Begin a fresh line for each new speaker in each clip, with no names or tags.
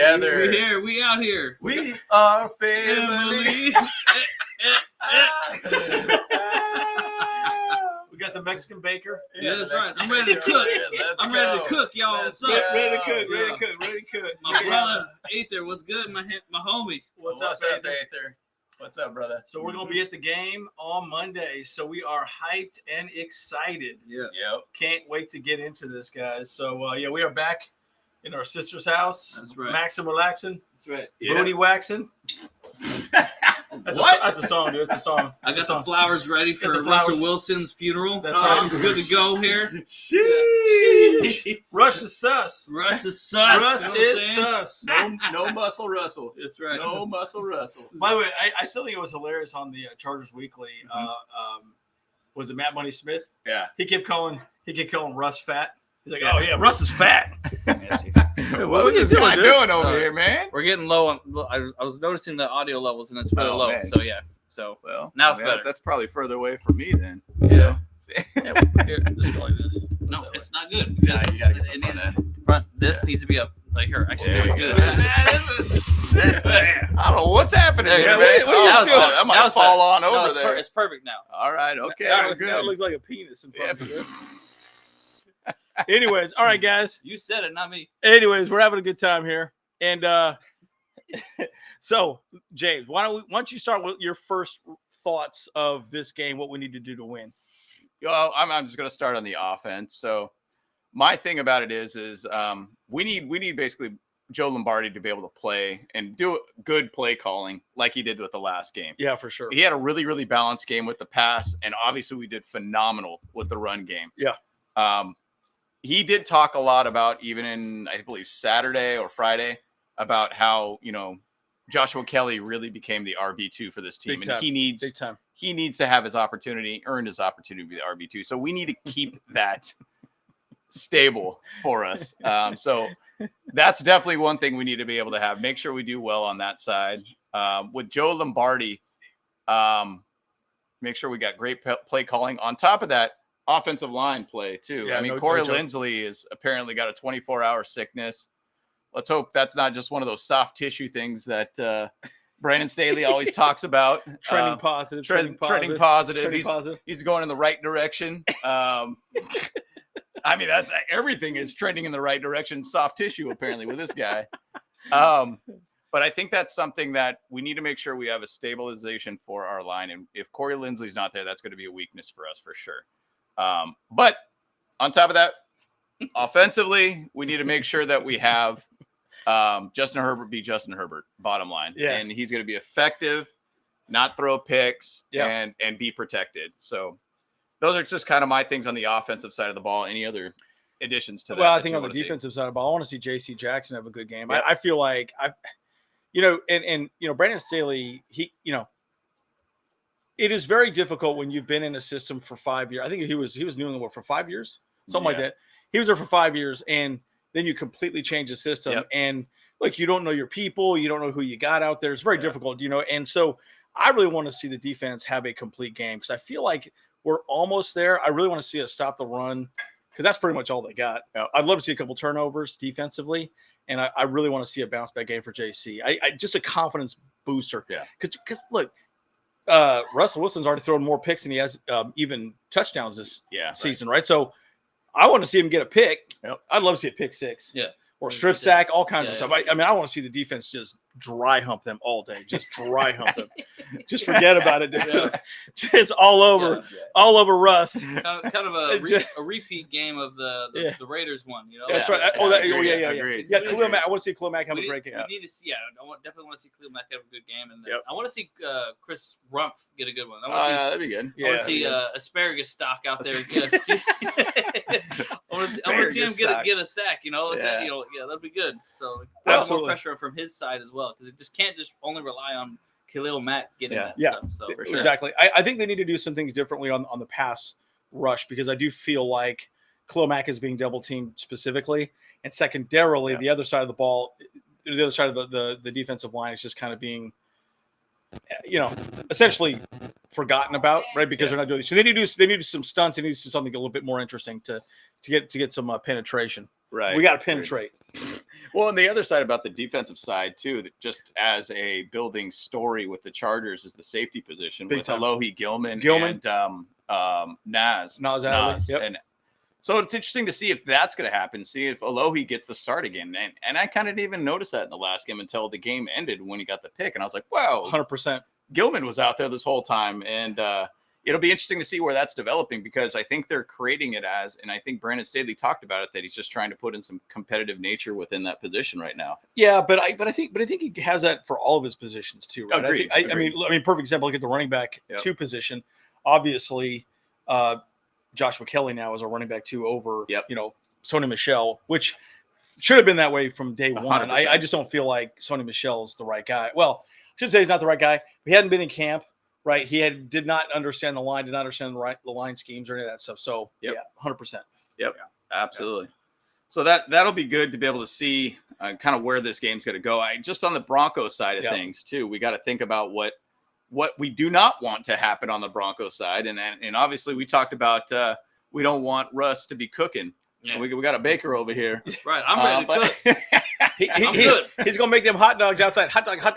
together.
We here. We out here.
We are family.
We got the Mexican baker.
Yeah, that's right. I'm ready to cook. I'm ready to cook, y'all. What's up?
Ready to cook.
My brother, Aether, what's good? My homie.
What's up,
Aether? What's up, brother?
So we're going to be at the game on Monday. So we are hyped and excited.
Yeah.
Yep.
Can't wait to get into this, guys. So, we are back in our sister's house.
That's right.
Maxing, relaxing.
That's right.
Booty waxing. That's a song, dude. It's a song.
I got the flowers ready for
the flowers.
Russell Wilson's funeral.
That's right.
He's good to go here.
Sheesh. Rush is sus.
Russ is sus.
Russ
you know
is
what I'm saying?
sus.
No muscle Russell.
That's right.
No muscle Russell.
By the way, I still think it was hilarious on the Chargers Weekly. Was it Matt Money Smith?
Yeah.
He kept calling Russ fat. He's like, oh yeah, Russ is fat.
What is this guy doing over here, man?
We're getting low on. I was noticing the audio levels, and it's really low.
Man.
So yeah. So
Well,
now it's better.
That's probably further away from me then.
Yeah.
Yeah, here, just go like this.
No, it's not good.
Yeah, you gotta get
It
the front end.
This needs to be up. Like here, actually,
There
it's
you
good.
go. I don't know what's happening
There you
here,
go.
man.
What are you doing?
I might fall on over there.
It's perfect now.
All right, okay,
That
we're good.
looks like a penis in front of you. Anyways, all right, guys.
You said it, not me.
Anyways, we're having a good time here, and so James, why don't you start with your first thoughts of this game? What we need to do to win?
Well, I'm just going to start on the offense. So my thing about it is we need basically Joe Lombardi to be able to play and do good play calling like he did with the last game.
Yeah, for sure.
He had a really, really balanced game with the pass, and obviously we did phenomenal with the run game.
Yeah.
He did talk a lot about, even in, I believe, Saturday or Friday, about how, Joshua Kelly really became the RB2 for this team.
Big time.
And
Big time.
he needs to have his opportunity, earned his opportunity to be the RB2. So we need to keep that stable for us. So that's definitely one thing we need to be able to have. Make sure we do well on that side. With Joe Lombardi, make sure we got great play calling. On top of that, offensive line play too.
Yeah,
Corey
no joke.
Lindsley is apparently got a 24-hour sickness. Let's hope that's not just one of those soft tissue things that Brandon Staley always talks about.
Trending positive.
Trending positive. He's going in the right direction. That's everything is trending in the right direction. Soft tissue, apparently, with this guy. But I think that's something that we need to make sure we have a stabilization for our line. And if Corey Lindsley's not there, that's going to be a weakness for us for sure. But on top of that, offensively, we need to make sure that we have Justin Herbert be Justin Herbert, bottom line.
Yeah.
And he's going to be effective, not throw picks,
Yeah.
and be protected. So those are just kind of my things on the offensive side of the ball. Any other additions to that?
Well, I think on the defensive side of the ball, I want to see J.C. Jackson have a good game.
Yeah.
I feel like Brandon Staley, it is very difficult when you've been in a system for 5 years. I think he was New England for 5 years, something like that. He was there for 5 years, and then you completely change the system.
Yep.
And you don't know your people, you don't know who you got out there. It's very difficult, And so I really want to see the defense have a complete game because I feel like we're almost there. I really want to see us stop the run because that's pretty much all they got.
Yep.
I'd love to see a couple turnovers defensively, and I really want to see a bounce back game for JC. I just a confidence booster.
Yeah.
Because look, Russell Wilson's already thrown more picks than he has even touchdowns this season, right? So I want to see him get a pick.
Yep.
I'd love to see a pick six.
Yeah.
Or strip sack, all kinds of stuff. I want to see the defense just dry hump them all day. Just dry hump them. Just forget about it, dude.
Yeah.
Just all over Russ.
Kind of a repeat game of the Raiders one,
That's right.
Agreed.
Yeah, Khalil Mack. I want to see Khalil Mack have a great game.
We need to see. Definitely want to see Khalil Mack have a good game, and I want to see Chris Rumpf get a good one.
That'd be good.
I want to see asparagus stock out there. I want to see him get a sack. That'd be good. So put more pressure from his side as well, because it just can't just only rely on Khalil Mack getting that stuff. So for sure.
Exactly. I think they need to do some things differently on the pass rush, because I do feel like Khalil Mack is being double teamed specifically, and secondarily the other side of the ball, the other side of the defensive line is just kind of being, essentially forgotten about, right? Because they're not doing it. So they need to do some stunts. They need to do something a little bit more interesting to get some penetration.
Right.
We got to penetrate.
Well, and the other side about the defensive side too, that just as a building story with the Chargers is the safety position with Alohi Gilman and Nas.
Yep.
And so it's interesting to see if that's going to happen. See if Alohi gets the start again. And I kind of didn't even notice that in the last game until the game ended when he got the pick, and I was like, "Wow,
100%."
Gilman was out there this whole time, and it'll be interesting to see where that's developing because I think they're creating it as, and I think Brandon Staley talked about it, that he's just trying to put in some competitive nature within that position right now.
Yeah, but I think he has that for all of his positions too, right?
Agreed.
I mean, perfect example. Look at the running back 2 position. Obviously, Josh McKelly now is a running back 2 over, Sony Michel, which should have been that way from day one. I just don't feel like Sony Michel is the right guy. Well, I should say he's not the right guy. He hadn't been in camp. Right, he did not understand the line, did not understand the line schemes or any of that stuff. So, 100%.
Yep, absolutely. So that'll be good to be able to see kind of where this game's going to go. Just on the Broncos side of things too, we got to think about what we do not want to happen on the Broncos side, and obviously we talked about we don't want Russ to be cooking. Yeah. We got a baker over here.
That's right, I'm ready to cook.
I'm good. He's gonna make them hot dogs outside. Hot dog.
Yeah.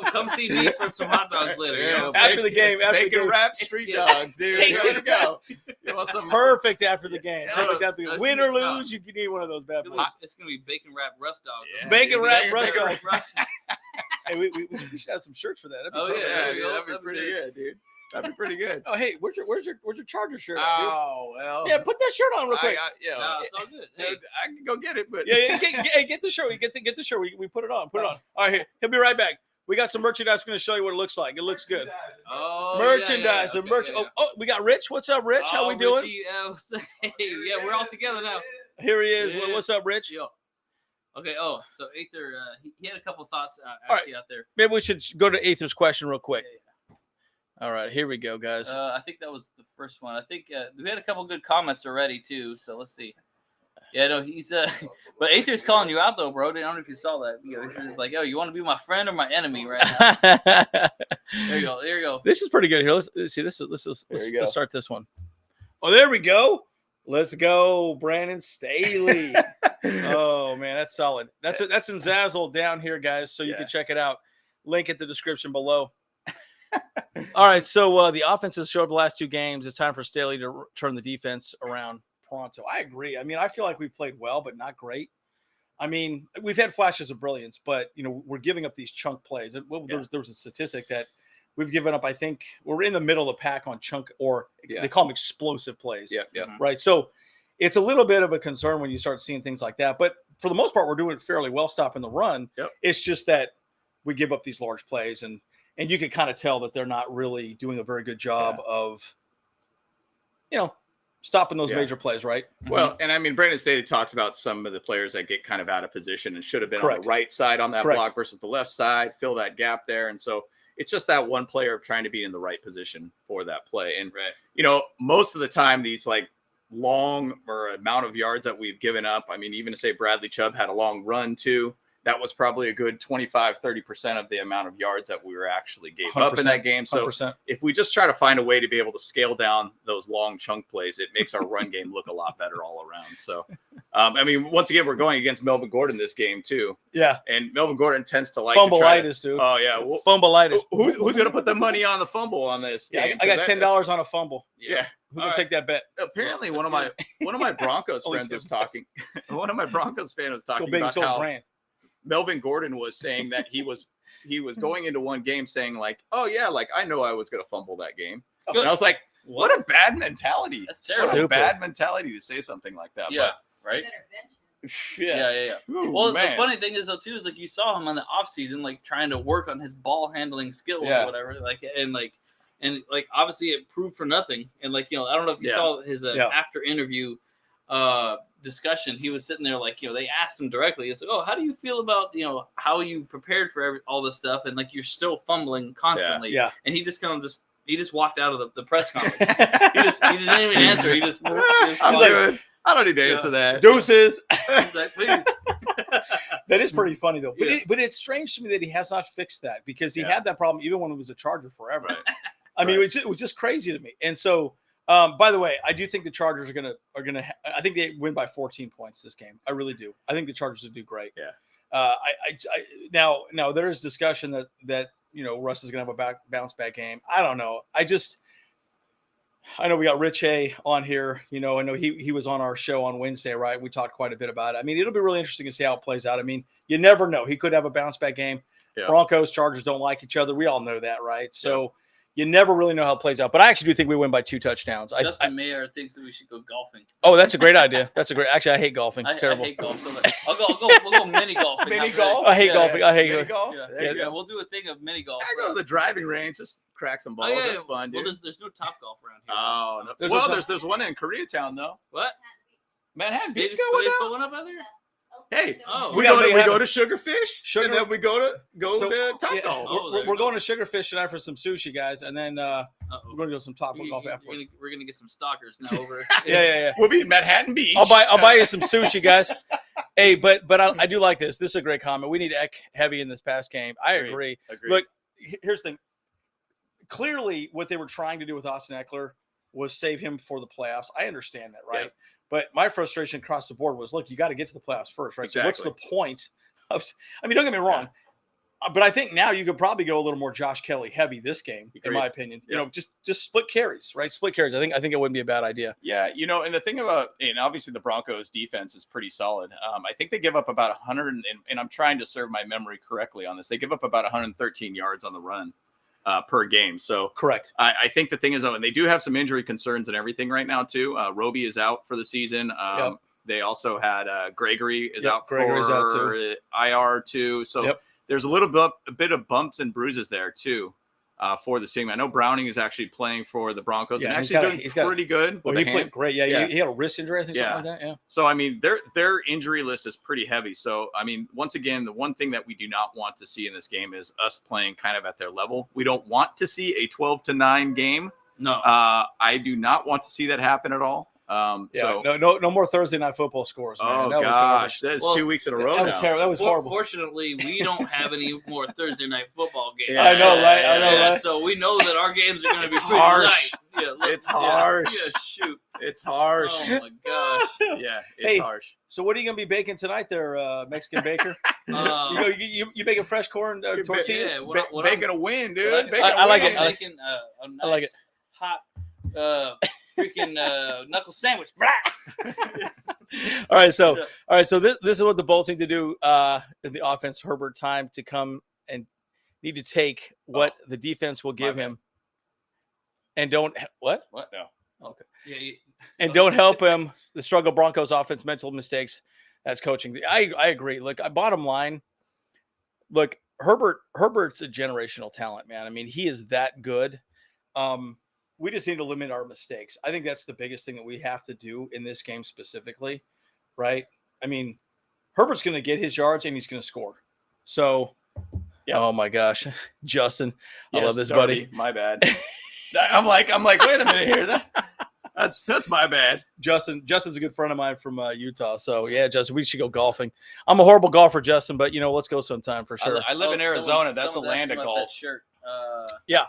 Come see me for some hot dogs later.
Yeah, after the game.
Bacon wrapped street dogs, dude. Ready to go.
Perfect after the game. Win or lose, you can eat one of those bad boys.
It's gonna be bacon wrapped Russ dogs.
Yeah. Bacon wrapped Russ dogs. Hey, we should have some shirts for that.
That'd be pretty good, dude. That'd be pretty good.
Oh, hey, where's your Charger shirt?
Oh, well.
Yeah, put that shirt on real quick.
No, it's all good.
Hey, I can go get it, but
get the shirt. Get the shirt. We put it on. Put it on. All right, he'll be right back. We got some merchandise. We're going to show you what it looks like. It looks good.
Oh,
merchandise. Oh, we got Rich. What's up, Rich? How we doing?
Yeah, we're all together now.
Here he is.
Yeah.
What's up, Rich?
Yo. Okay. Oh, so Aether, he had a couple thoughts out there.
Maybe we should go to Aether's question real quick. All right, here we go, guys.
I think that was the first one. I think we had a couple good comments already too. So let's see. Yeah, no, he's but Aether's calling you out though, bro. I don't know if you saw that. He's like, "Yo, you want to be my friend or my enemy right now?" There you go. There you go.
This is pretty good here. Let's see. Let's start this one. Oh, there we go. Let's go, Brandon Staley. Oh man, that's solid. That's in Zazzle down here, guys. So you can check it out. Link in the description below. All right, so the offense has showed the last 2 games. It's time for Staley to turn the defense around pronto. I agree. I mean, I feel like we've played well, but not great. I mean, we've had flashes of brilliance, but we're giving up these chunk plays. There was a statistic that we've given up. I think we're in the middle of the pack on chunk, or they call them explosive plays.
Yeah.
Right. So it's a little bit of a concern when you start seeing things like that. But for the most part, we're doing fairly well stopping the run.
Yep.
It's just that we give up these large plays, and you can kind of tell that they're not really doing a very good job of, stopping those major plays, right?
Well, and I mean, Brandon Staley talks about some of the players that get kind of out of position and should have been on the right side on that block versus the left side, fill that gap there. And so it's just that one player trying to be in the right position for that play. And, most of the time, these long or amount of yards that we've given up, I mean, even to say Bradley Chubb had a long run too, that was probably a good 25-30% of the amount of yards that we were actually gave up in that game. So
100%.
If we just try to find a way to be able to scale down those long chunk plays, it makes our run game look a lot better all around. So, I mean, once again, we're going against Melvin Gordon this game too.
Yeah.
And Melvin Gordon tends to like
fumbleitis, dude.
Oh yeah.
Fumbleitis.
Who's going to put the money on the fumble on this game?
I got $10 on a fumble.
Yeah.
Who can take that bet?
Apparently, one of my Broncos friends was talking. One of my Broncos fans was talking about how Melvin Gordon was saying that he was going into one game saying oh yeah, I know I was going to fumble that game. And I was like, what a bad mentality.
That's terrible.
What a bad mentality to say something like that.
Yeah, right? Yeah. Well,
man.
The funny thing is though too is you saw him on the off season trying to work on his ball handling skills or whatever. And obviously it proved for nothing. And I don't know if you saw his after interview discussion. He was sitting there they asked him directly. It's oh, how do you feel about how you prepared for all this stuff and you're still fumbling constantly?
Yeah.
And he just kind of he just walked out of the press conference. he didn't even answer. He just
I don't need to answer that.
Deuces.
He's like, please.
That is pretty funny though. But it's strange to me that he has not fixed that because he had that problem even when he was a Charger forever.
Right.
I mean, it was just crazy to me. And so By the way, I do think the Chargers are gonna. I think they win by 14 points this game. I really do. I think the Chargers will do great.
Yeah.
Now there is discussion that Russ is gonna have a bounce back game. I don't know. I know we got Rich A on here. I know he was on our show on Wednesday, right? We talked quite a bit about it. I mean, it'll be really interesting to see how it plays out. I mean, you never know. He could have a bounce back game. Yeah. Broncos, Chargers don't like each other. We all know that, right? So you never really know how it plays out. But I actually do think we win by 2 touchdowns.
Justin Mayer thinks that we should go golfing.
Oh, that's a great idea. Actually, I hate golfing. It's terrible.
I hate golf. So we'll go mini golfing.
Mini golf?
I hate golfing. I hate
mini golf.
Yeah, we'll do a thing of mini golf.
I go to the driving range, just crack some balls. That's fun, dude.
Well, there's no Top Golf around here.
Oh, no. There's one in Koreatown, though.
What?
Manhattan
Beach. They just put one up out there?
Hey, we go to Sugarfish, and then we go to Top Golf.
We're going to Sugarfish tonight for some sushi, guys, and then we're going to go some Top Golf afterwards.
We're going to get some stalkers now over.
Yeah.
We'll be in Manhattan Beach.
I'll buy you some sushi, guys. Hey, but I do like this. This is a great comment. We need Eck heavy in this past game. I agree. Look, here's the thing. Clearly, what they were trying to do with Austin Eckler was save him for the playoffs. I understand that, right? Yeah. But my frustration across the board was, look, you got to get to the playoffs first, right? Exactly. So what's the point of – I mean, don't get me wrong. But I think now you could probably go a little more Josh Kelly heavy this game, in my opinion. Yep. Just split carries, right? Split carries. I think it wouldn't be a bad idea.
Yeah, and the thing about – and obviously the Broncos defense is pretty solid. I think they give up about 100 – and I'm trying to serve my memory correctly on this. They give up about 113 yards on the run per game. So
correct.
I think the thing is, and they do have some injury concerns and everything right now too. Roby is out for the season. They also had Gregory is out for IR too. So there's a bit of bumps and bruises there too for the team. I know Browning is actually playing for the Broncos and actually doing pretty good.
Well, he played great. Yeah, he had a wrist injury, I think, something like that. Yeah.
So I mean, their injury list is pretty heavy. So I mean, once again, the one thing that we do not want to see in this game is us playing kind of at their level. We don't want to see a 12-9 game.
No,
I do not want to see that happen at all. So
no more Thursday night football scores, man.
Oh gosh, that's 2 weeks in a row.
That was terrible. That was horrible.
Fortunately, we don't have any more Thursday night football games.
I know, right?
So we know that our games are going to be pretty
harsh.
light.
It's harsh.
Yeah, shoot.
It's harsh.
Oh my gosh.
Yeah, it's harsh.
So what are you going to be baking tonight, there, Mexican baker? You baking fresh corn tortillas?
Yeah,
baking a win, dude.
I like it.
I like it. Hot. Freaking knuckle sandwich.
All right, so this is what the Bolts need to do in the offense. Herbert time to come and need to take what the defense will give him, and don't what?
No.
Okay. Yeah, and don't help him. The struggle Broncos offense, mental mistakes. That's coaching. I agree. Look, bottom line. Look, Herbert's a generational talent, man. I mean, he is that good. We just need to limit our mistakes. I think that's the biggest thing that we have to do in this game specifically, right? I mean, Herbert's going to get his yards and he's going to score. So, oh my gosh, Justin, I love this,
Darby,
buddy.
My bad. I'm like, wait a minute here. That's my bad.
Justin's a good friend of mine from Utah. So yeah, Justin, we should go golfing. I'm a horrible golfer, Justin, but let's go sometime for sure.
I live in Arizona. That's a land of golf.
That shirt.
Yeah.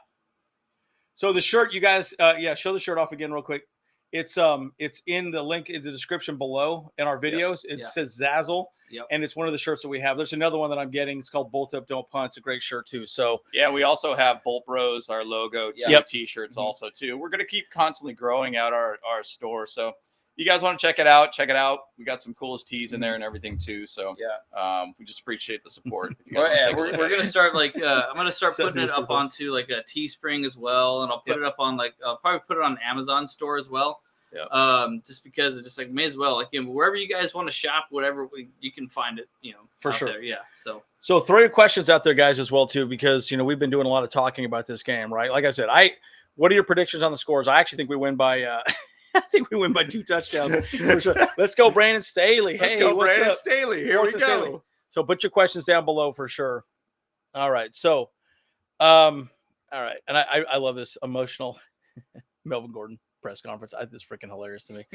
So the shirt, you guys, show the shirt off again real quick. It's in the link in the description below in our videos. It says Zazzle, and it's one of the shirts that we have. There's another one that I'm getting. It's called Bolt Up, Don't Punt. It's a great shirt too. So
yeah, we also have Bolt Bros, our logo, T-shirts also too. We're gonna keep constantly growing out our store. So you guys want to check it out? We got some coolest tees in there and everything too. So we just appreciate the support.
We're gonna start I'm gonna start putting it up onto like a Teespring as well, and I'll put it up on I'll probably put it on Amazon store as well. Yeah. Just because it's just may as well wherever you guys want to shop, whatever you can find it.
For sure.
There. Yeah.
So throw your questions out there, guys, as well too, because we've been doing a lot of talking about this game, right? Like I said, what are your predictions on the scores? I actually think we win by. I think we win by 2 touchdowns. For sure. Let's go, Brandon Staley.
Let's go, Brandon Staley. Here we go. Staley.
So put your questions down below for sure. All right. So, all right. And I love this emotional Melvin Gordon press conference. It's freaking hilarious to me.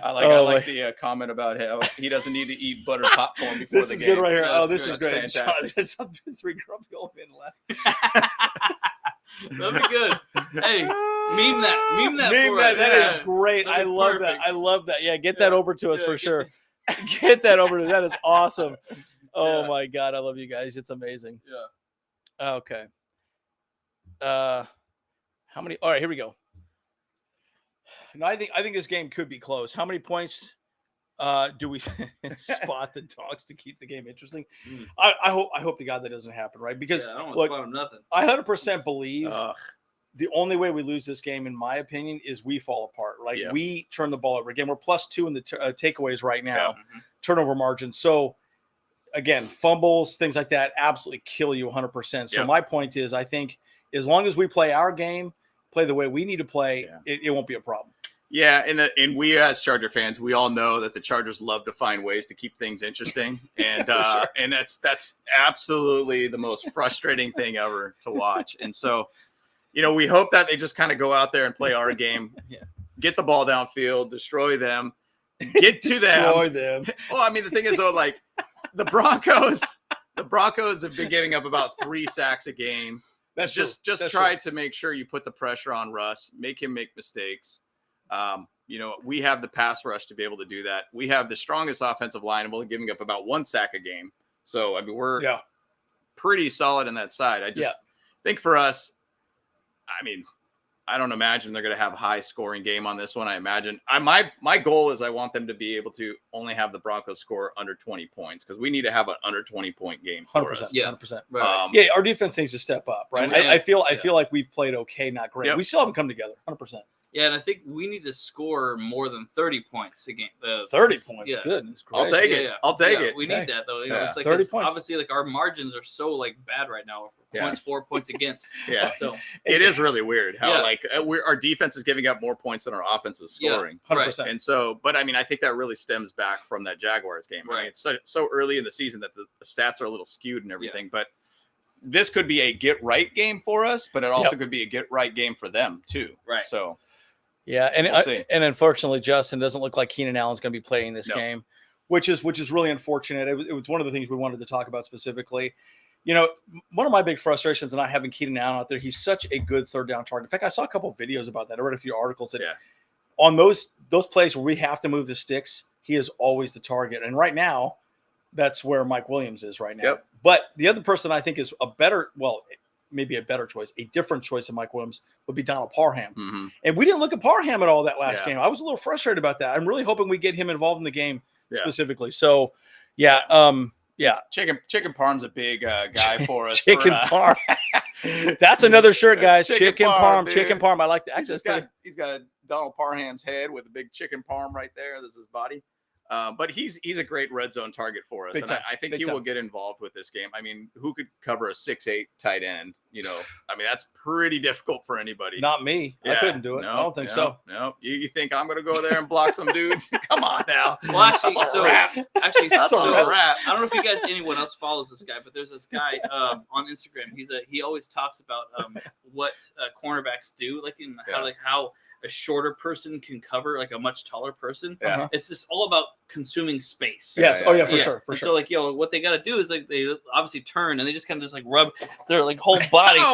I like the comment about how he doesn't need to eat buttered popcorn before the game.
This is good right here.
This
is
great.
Fantastic. There's 3 grumpy old men left.
That'd be good. Hey, meme that for us.
That is great. I love that. Yeah, get that over to us for sure. Get that over to us. That is awesome. Oh my God, I love you guys. It's amazing.
Yeah.
Okay. How many? All right, here we go. No, I think this game could be close. How many points do we spot the dogs to keep the game interesting? I hope to God that doesn't happen, right? Because
I don't want to spot them nothing.
I 100% believe the only way we lose this game, in my opinion, is we fall apart. Right? Yeah. We turn the ball over. Again, we're +2 in the takeaways right now, turnover margin. So again, fumbles, things like that, absolutely kill you 100%. So my point is, I think as long as we play our game, play the way we need to play, it won't be a problem.
Yeah, and we as Charger fans, we all know that the Chargers love to find ways to keep things interesting, and and that's absolutely the most frustrating thing ever to watch. And so, we hope that they just kind of go out there and play our game, get the ball downfield, destroy them, get to
destroy them.
Well, I mean, the thing is though, like the Broncos have been giving up about 3 sacks a game. That's just try to make sure you put the pressure on Russ, make him make mistakes. We have the pass rush to be able to do that. We have the strongest offensive line, and we're giving up about 1 sack a game. So, I mean, we're pretty solid on that side. I just think for us, I mean, I don't imagine they're going to have a high scoring game on this one. I imagine my goal is I want them to be able to only have the Broncos score under 20 points because we need to have an under 20 point game for
100%,
us.
Yeah, 100%. Right. Our defense needs to step up, right? I feel like we've played okay, not great. We still haven't come together, 100%.
Yeah, and I think we need to score more than 30 points a game.
30 points, goodness gracious.
I'll take it. Yeah. I'll take it.
We need that though. It's like
30 points.
Obviously, like our margins are so like bad right now. Points for, points against.
Yeah,
so
it is really weird how like our defense is giving up more points than our offense is scoring.
100%.
And so, but I mean, I think that really stems back from that Jaguars game.
Right.
I mean, it's so early in the season that the stats are a little skewed and everything, but. This could be a get right game for us, but it also could be a get right game for them too.
Right.
So.
Yeah, and unfortunately, Justin doesn't look like Keenan Allen's going to be playing this game, which is really unfortunate. It was one of the things we wanted to talk about specifically. One of my big frustrations in not having Keenan Allen out there, he's such a good third down target. In fact, I saw a couple of videos about that. I read a few articles that on those plays where we have to move the sticks, he is always the target. And right now, that's where Mike Williams is right now.
Yep.
But the other person I think is maybe a better choice, a different choice than Mike Williams would be Donald Parham.
Mm-hmm.
And we didn't look at Parham at all that last game. I was a little frustrated about that. I'm really hoping we get him involved in the game specifically. So, Chicken
Parm's a big guy for us.
Chicken Parm. That's another shirt, guys. Chicken Parm. Chicken Parm. I like that.
He's got Donald Parham's head with a big chicken parm right there. This is his body. But he's a great red zone target for us. And I think he will get involved with this game. I mean, who could cover a 6'8" tight end? I mean, that's pretty difficult for anybody.
Not me. I couldn't do it. I don't think so.
No, you think I'm going to go there and block some dude? Come on now.
Well, actually,
that's a wrap.
That's
a wrap.
I don't know if anyone else follows this guy, but there's this guy on Instagram. He always talks about what cornerbacks do, like how a shorter person can cover like a much taller person. It's just all about consuming space.
Yes. For sure.
So what they got to do is like they obviously turn and they just kind of just like rub their like whole body. That's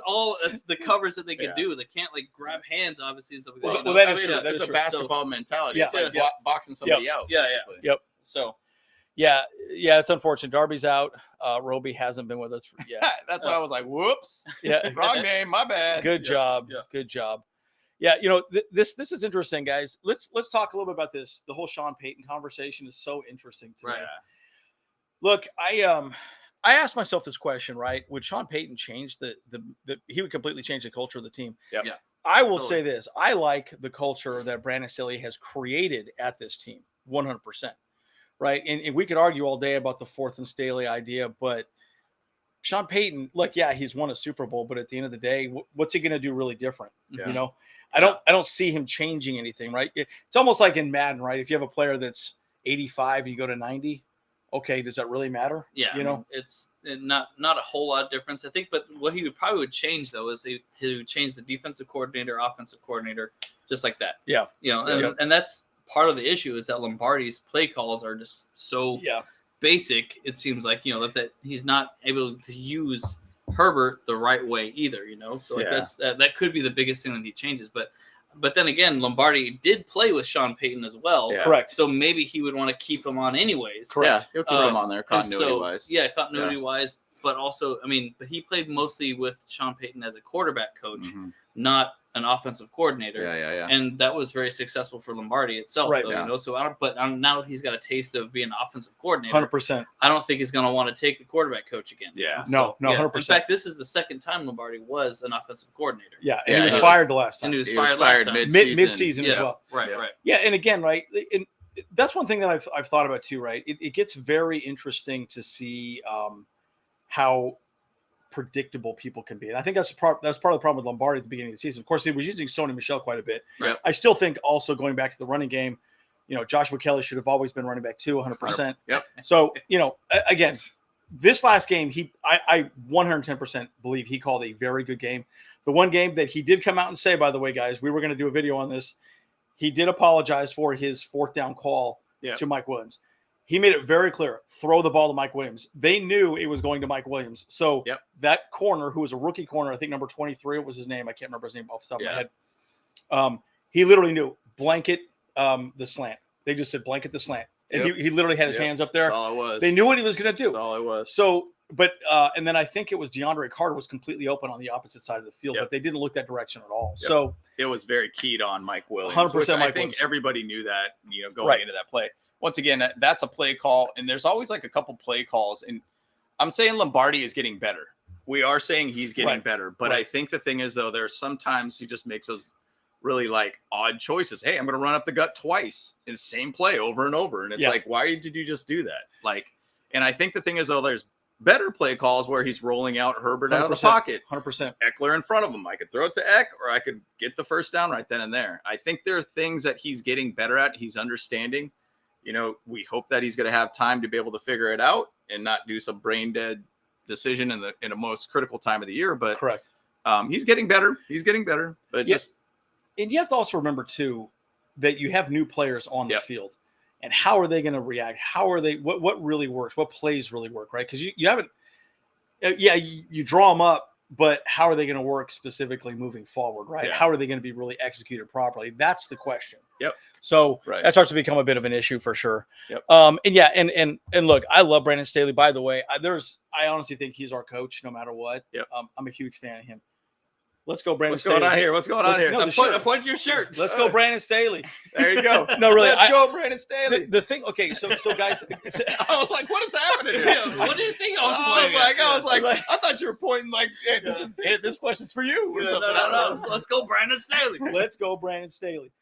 all. That's the covers that they can do. They can't like grab hands, obviously. And stuff like that.
Well, that is true. That's a basketball mentality. It's like boxing somebody out.
Yep. So.
Yeah, it's unfortunate. Darby's out. Roby hasn't been with us yet.
That's why I was like, whoops.
Yeah.
Wrong name. My bad.
Good job. Yeah. Good job. Yeah, this is interesting, guys. Let's talk a little bit about this. The whole Sean Payton conversation is so interesting to me. Look, I asked myself this question, right? Would Sean Payton change he would completely change the culture of the team?
Yep.
Yeah.
I will say this. I like the culture that Brandon Staley has created at this team 100%. Right. And we could argue all day about the fourth and Staley idea, but Sean Payton, he's won a Super Bowl, but at the end of the day, what's he going to do really different?
Yeah.
I don't see him changing anything. Right. It's almost like in Madden, right? If you have a player that's 85 and you go to 90, okay, does that really matter?
Yeah. It's not a whole lot of difference, I think. But what he would change though is he would change the defensive coordinator, offensive coordinator, just like that.
Yeah.
And that's part of the issue is that Lombardi's play calls are just so basic. It seems like, that he's not able to use Herbert the right way either, So that could be the biggest thing that he changes. But then again, Lombardi did play with Sean Payton as well.
Yeah.
Correct.
So maybe he would want to keep him on anyways.
Correct. Yeah, he'll keep him on there continuity-wise.
Yeah, continuity-wise. But also, but he played mostly with Sean Payton as a quarterback coach, not an offensive coordinator.
Yeah.
And that was very successful for Lombardi itself.
Right.
Though, So now that he's got a taste of being an offensive coordinator,
100%.
I don't think he's going to want to take the quarterback coach again.
Yeah.
No, 100%.
In fact, this is the second time Lombardi was an offensive coordinator.
Yeah, and he was fired the last time.
And he was fired last time.
Mid-season as well.
Right.
Yeah, and again, right, and that's one thing that I've thought about too, right? It gets very interesting to see how predictable people can be. And I think that's part of the problem with Lombardi at the beginning of the season. Of course, he was using Sony Michel quite a bit.
Yep.
I still think also going back to the running game, Joshua Kelly should have always been running back too, 100%.
Yep.
So, again, this last game, I 110% believe he called a very good game. The one game that he did come out and say, by the way, guys, we were going to do a video on this. He did apologize for his 4th down call to Mike Williams. He made it very clear, throw the ball to Mike Williams. They knew it was going to Mike Williams. So that corner, who was a rookie corner, I think number 23 was his name. I can't remember his name off the top of my head. He literally knew, blanket the slant. They just said, blanket the slant. And he literally had his hands up there.
That's all it was.
They knew what he was going to do.
That's all it was.
So, but, and then I think it was DeAndre Carter was completely open on the opposite side of the field, but they didn't look that direction at all. So
it was very keyed on Mike Williams.
100%
I think everybody knew that, going into that play. Once again, that's a play call, and there's always like a couple play calls. And I'm saying Lombardi is getting better. We are saying he's getting better, but I think the thing is, though, there's sometimes he just makes those really like odd choices. Hey, I'm going to run up the gut twice in the same play over and over, and it's like, why did you just do that? Like, and I think the thing is, though, there's better play calls where he's rolling out Herbert out of the pocket,
100%.
Eckler in front of him. I could throw it to Eck, or I could get the first down right then and there. I think there are things that he's getting better at. He's understanding. We hope that he's going to have time to be able to figure it out and not do some brain dead decision in the most critical time of the year. But
correct.
He's getting better. But just,
and you have to also remember too that you have new players on the field, and how are they going to react? How are they? What really works? What plays really work? Right? Because you haven't. You draw them up, but how are they going to work specifically moving forward? Right?
Yeah.
How are they going to be really executed properly? That's the question.
Yep.
So that starts to become a bit of an issue for sure.
Yep.
And look, I love Brandon Staley. By the way, I honestly think he's our coach no matter what.
Yep.
I'm a huge fan of him. Let's go, Brandon Staley.
What's going on here?
Point your shirt.
Let's go, Brandon Staley.
There you go.
No, really.
Let's go, Brandon Staley.
The thing, okay, so guys.
I was like, what is happening here?
What do you think I
was like, I thought you were pointing like, hey, this question's for you. Or something.
No. Let's go, Brandon Staley.
Let's go, Brandon Staley.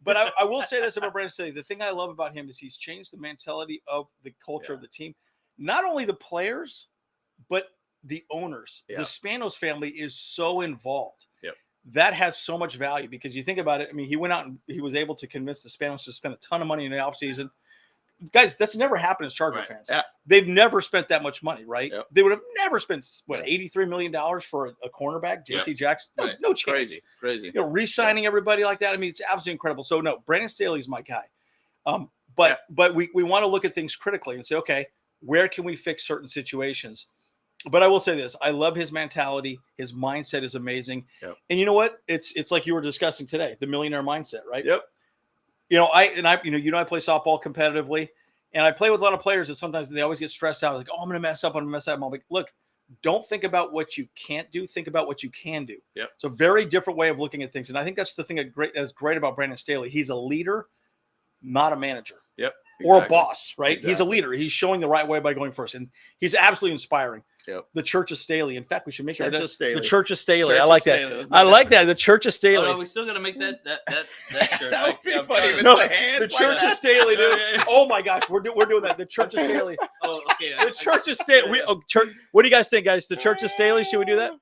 But I will say this about Brandon Staley. The thing I love about him is he's changed the mentality of the culture of the team. Not only the players, but the owners. The Spanos family is so involved.
Yep.
That has so much value because you think about it. I mean, he went out and he was able to convince the Spanos to spend a ton of money in the offseason. Guys, that's never happened as Charger fans.
Yeah.
They've never spent that much money, right?
Yep.
They would have never spent, $83 million for a cornerback, J.C. Jackson? No chance.
Crazy.
Re-signing everybody like that. I mean, it's absolutely incredible. So, no, Brandon Staley's my guy. But we want to look at things critically and say, okay, where can we fix certain situations? But I will say this. I love his mentality. His mindset is amazing. Yep. And you know what? It's like you were discussing today, the millionaire mindset, right?
Yep.
I play softball competitively, and I play with a lot of players that sometimes they always get stressed out. Like, oh, I'm going to mess up. I'm like, look, don't think about what you can't do. Think about what you can do.
Yep.
It's a very different way of looking at things. And I think that's the thing that's great about Brandon Staley. He's a leader, not a manager.
Yep.
Or a boss, right?
Exactly.
He's a leader. He's showing the right way by going first. And he's absolutely inspiring.
Yep.
The Church of Staley. In fact, we should make sure
the
Church of Staley. I like that. I like that. The Church of Staley.
Oh, no, we still got to make that shirt.
That would be funny with
no,
the hands.
The Church of Staley, dude. Oh my gosh, we're doing that. The Church of Staley.
Oh, okay.
The Church of Staley. Church. What do you guys think, guys? The Church of Staley. Should we do that?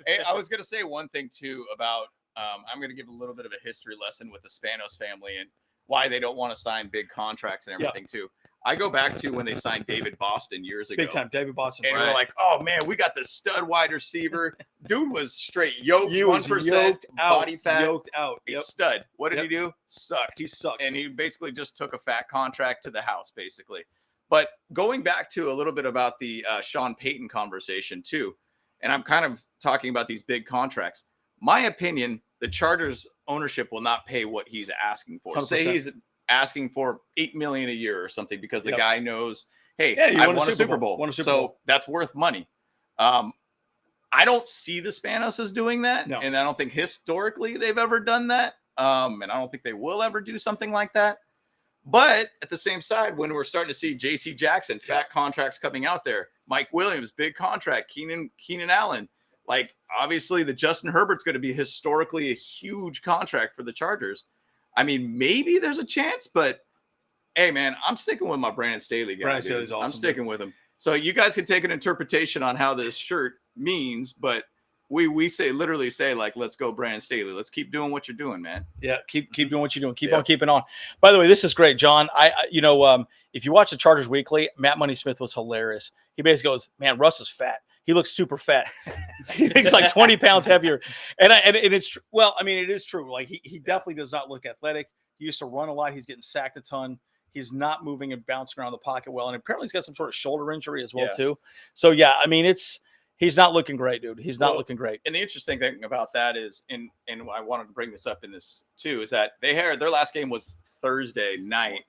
Hey, I was going to say one thing too about. I'm going to give a little bit of a history lesson with the Spanos family and why they don't want to sign big contracts and everything too. I go back to when they signed David Boston years ago.
Big time, David Boston.
And we're like, oh, man, we got this stud wide receiver. Dude was straight yoked, 1% body fat.
Yoked out.
Yep. Stud. What did he do?
Sucked. He sucked.
And he basically just took a fat contract to the house, basically. But going back to a little bit about the Sean Payton conversation, too, and I'm kind of talking about these big contracts. My opinion, the Chargers ownership will not pay what he's asking for.
100%.
Say he's asking for $8 million a year or something because the guy knows, hey,
I
won a Super Bowl. So that's worth money. I don't see the Spanos doing that.
No.
And I don't think historically they've ever done that. And I don't think they will ever do something like that. But at the same side, when we're starting to see J.C. Jackson, fat contracts coming out there, Mike Williams, big contract, Keenan Allen, like obviously the Justin Herbert's going to be historically a huge contract for the Chargers. I mean, maybe there's a chance, but hey, man, I'm sticking with my Brandon Staley guy.
Brandon Staley's awesome,
I'm sticking with him. So you guys can take an interpretation on how this shirt means, but we literally say like, let's go Brandon Staley. Let's keep doing what you're doing, man.
Yeah, keep doing what you're doing. Keep on keeping on. By the way, this is great, John. If you watch the Chargers Weekly, Matt Money Smith was hilarious. He basically goes, "Man, Russ is fat. He looks super fat. He's like 20 pounds heavier." And it's well, I mean, it is true. Like he definitely does not look athletic. He used to run a lot. He's getting sacked a ton. He's not moving and bouncing around the pocket well, and apparently he's got some sort of shoulder injury as well too. So yeah, I mean, he's not looking great, dude. He's not looking great.
And the interesting thing about that is, and I wanted to bring this up in this too, is that their last game was Thursday night.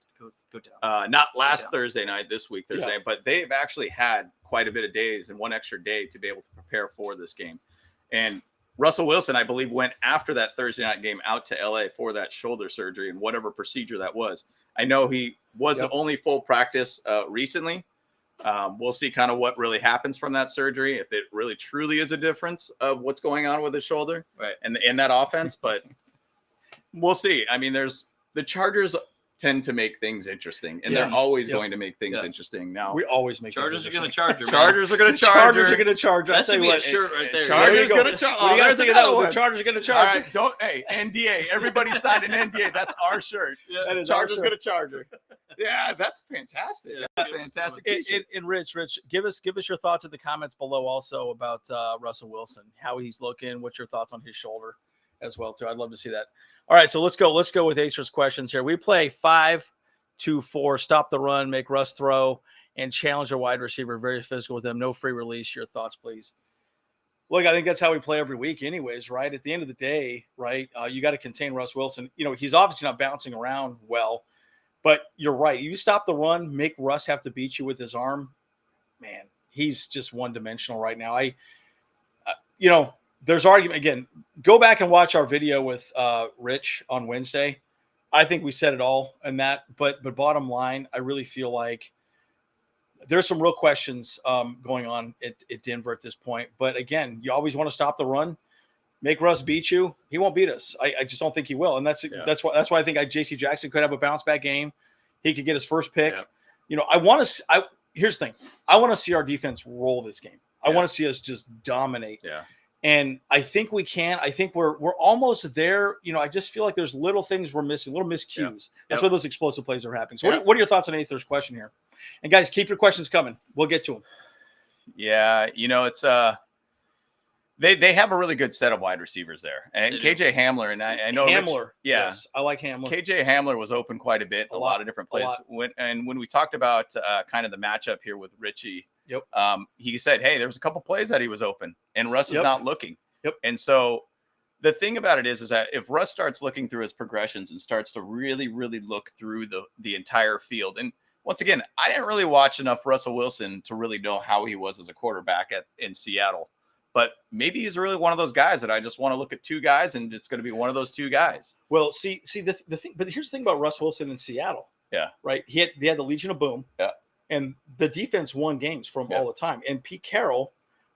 Go down.
Not last Thursday night, this week Thursday, but they've actually had quite a bit of days and one extra day to be able to prepare for this game. And Russell Wilson, I believe, went after that Thursday night game out to LA for that shoulder surgery and whatever procedure that was. I know he was the only full practice recently. We'll see kind of what really happens from that surgery, if it really truly is a difference of what's going on with his shoulder and in that offense. But we'll see. I mean, the Chargers tend to make things interesting, and they're always going to make things interesting. Now
we always make
Chargers are going to charge.
Chargers are going to charge.
Chargers are going to charge.
That should be a shirt right there.
Chargers going to charge.
What do you guys think of that one? The Chargers are going to charge.
All right, NDA. Everybody signed an NDA. That's our shirt.
That is
Chargers going to Charger. Yeah, that's fantastic. That's fantastic.
And Rich, give us your thoughts in the comments below also about Russell Wilson, how he's looking. What's your thoughts on his shoulder as well too? I'd love to see that. All right, so let's go with Acer's questions here. We play 5-2-4, stop the run, make Russ throw, and challenge a wide receiver. Very physical with them. No free release. Your thoughts, please. Look, I think that's how we play every week anyways, right? At the end of the day, right, you got to contain Russ Wilson. You know, he's obviously not bouncing around well, but you're right. You stop the run, make Russ have to beat you with his arm. Man, he's just one-dimensional right now. There's argument. Again, go back and watch our video with Rich on Wednesday. I think we said it all in that, but bottom line, I really feel like there's some real questions going on at Denver at this point. But again, you always want to stop the run, make Russ beat you. He won't beat us. I just don't think he will, and that's why I think J.C. Jackson could have a bounce back game. He could get his first pick. Yeah. You know, here's the thing. I want to see our defense roll this game. I want to see us just dominate.
Yeah.
And I think we can. I think we're almost there. You know, I just feel like there's little things we're missing, little miscues. That's why those explosive plays are happening. So what are your thoughts on Aether's question here? And guys, keep your questions coming. We'll get to them.
Yeah, it's they have a really good set of wide receivers there. And KJ Hamler, and I know
Hamler. Yes, I like Hamler.
KJ Hamler was open quite a bit, a lot of different plays. When we talked about kind of the matchup here with Richie, he said, hey, there was a couple plays that he was open and Russ is not looking. And so the thing about it is that if Russ starts looking through his progressions and starts to really, really look through the entire field, and once again, I didn't really watch enough Russell Wilson to really know how he was as a quarterback in Seattle, but maybe he's really one of those guys that I just want to look at two guys and it's going to be one of those two guys.
Well, see the thing, but here's the thing about Russ Wilson in Seattle.
Yeah.
Right. They had the Legion of Boom.
Yeah.
And the defense won games from all the time. And Pete Carroll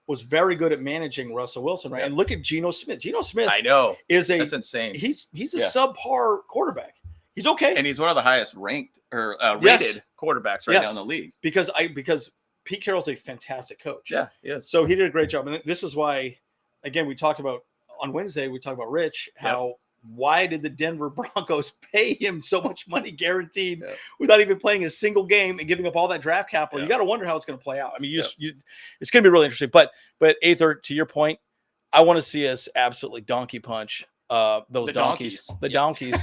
was very good at managing Russell Wilson, right? And look at Geno Smith. Geno Smith,
I know,
that's
insane.
He's a subpar quarterback. He's okay,
and he's one of the highest ranked or rated quarterbacks right now in the league.
Because Pete Carroll's a fantastic coach.
Yeah, yes.
So he did a great job, and this is why, again, we talked about on Wednesday. We talked about Rich how. Why did the Denver Broncos pay him so much money guaranteed without even playing a single game and giving up all that draft capital? You got to wonder how it's going to play out. I mean, it's going to be really interesting. But Aether, to your point, I want to see us absolutely donkey punch those donkeys. The donkeys.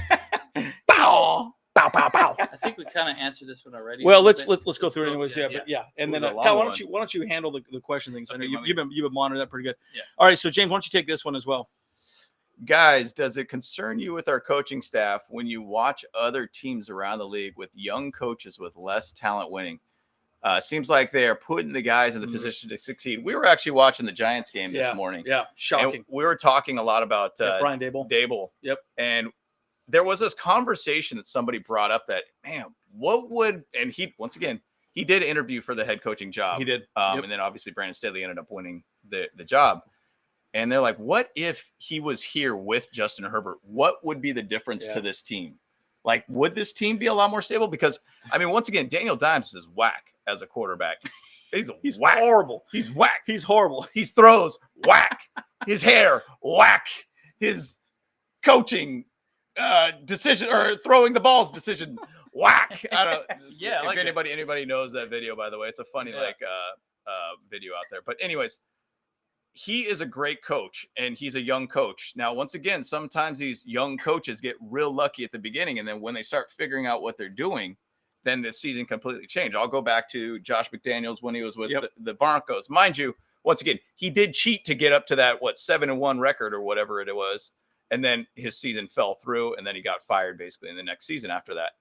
Bow!
Pow, pow, pow.
I think we kind of answered this one already.
Well, let's go through it anyways. Yeah. But and then
Kyle,
why don't you handle the question things? I know you've been monitoring that pretty good.
Yeah.
All right, so James, why don't you take this one as well?
Guys, does it concern you with our coaching staff when you watch other teams around the league with young coaches with less talent winning? Seems like they are putting the guys in the position to succeed. We were actually watching the Giants game this morning.
Yeah, shocking.
And we were talking a lot about
Brian Dable.
Yep. And there was this conversation that somebody brought up that, man, what would, and he, once again, he did interview for the head coaching job.
He did.
And then obviously Brandon Staley ended up winning the job. And they're like, what if he was here with Justin Herbert? What would be the difference to this team? Like, would this team be a lot more stable? Because, I mean, once again, Daniel Dimes is whack as a quarterback. He's whack.
Horrible.
He's whack.
He's horrible.
He throws whack. His hair whack. His coaching decision or throwing the balls decision whack. I don't. If anybody knows that video, by the way, it's a funny video out there. But anyways, he is a great coach and he's a young coach. Now, once again, sometimes these young coaches get real lucky at the beginning, and then when they start figuring out what they're doing, then the season completely changed. I'll go back to Josh McDaniels when he was with the Broncos. Mind you, once again, he did cheat to get up to that 7-1 record or whatever it was, and then his season fell through, and then he got fired basically in the next season after that.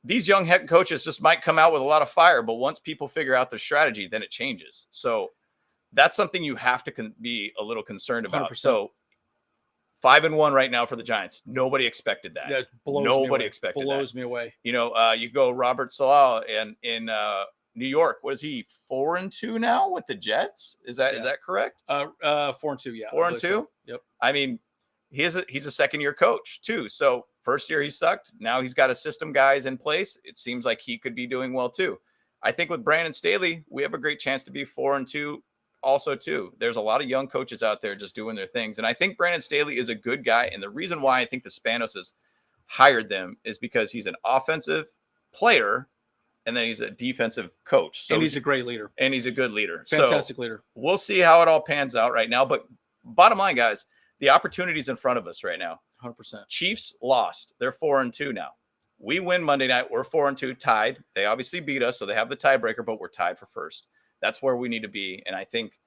These young head coaches just might come out with a lot of fire, but once people figure out their strategy, then it changes. So that's something you have to be a little concerned about.
100%.
So 5-1 right now for the Giants. Nobody expected that. Nobody expected that.
Blows me away.
You know, you go Robert Saleh in New York. What is he? 4-2 now with the Jets? Is that correct?
4-2. Yeah.
4-2.
So. Yep.
I mean, he's a second-year coach too. So first year he sucked. Now he's got a system guys in place. It seems like he could be doing well too. I think with Brandon Staley, we have a great chance to be 4-2. Also, too, there's a lot of young coaches out there just doing their things. And I think Brandon Staley is a good guy. And the reason why I think the Spanos hired them is because he's an offensive player and then he's a defensive coach. So
and he's a great leader.
And he's a good leader.
Fantastic leader.
We'll see how it all pans out right now. But bottom line, guys, the opportunity's in front of us right now.
100%.
Chiefs lost. They're 4-2 now. We win Monday night. We're 4-2 tied. They obviously beat us, so they have the tiebreaker, but we're tied for first. That's where we need to be. And I think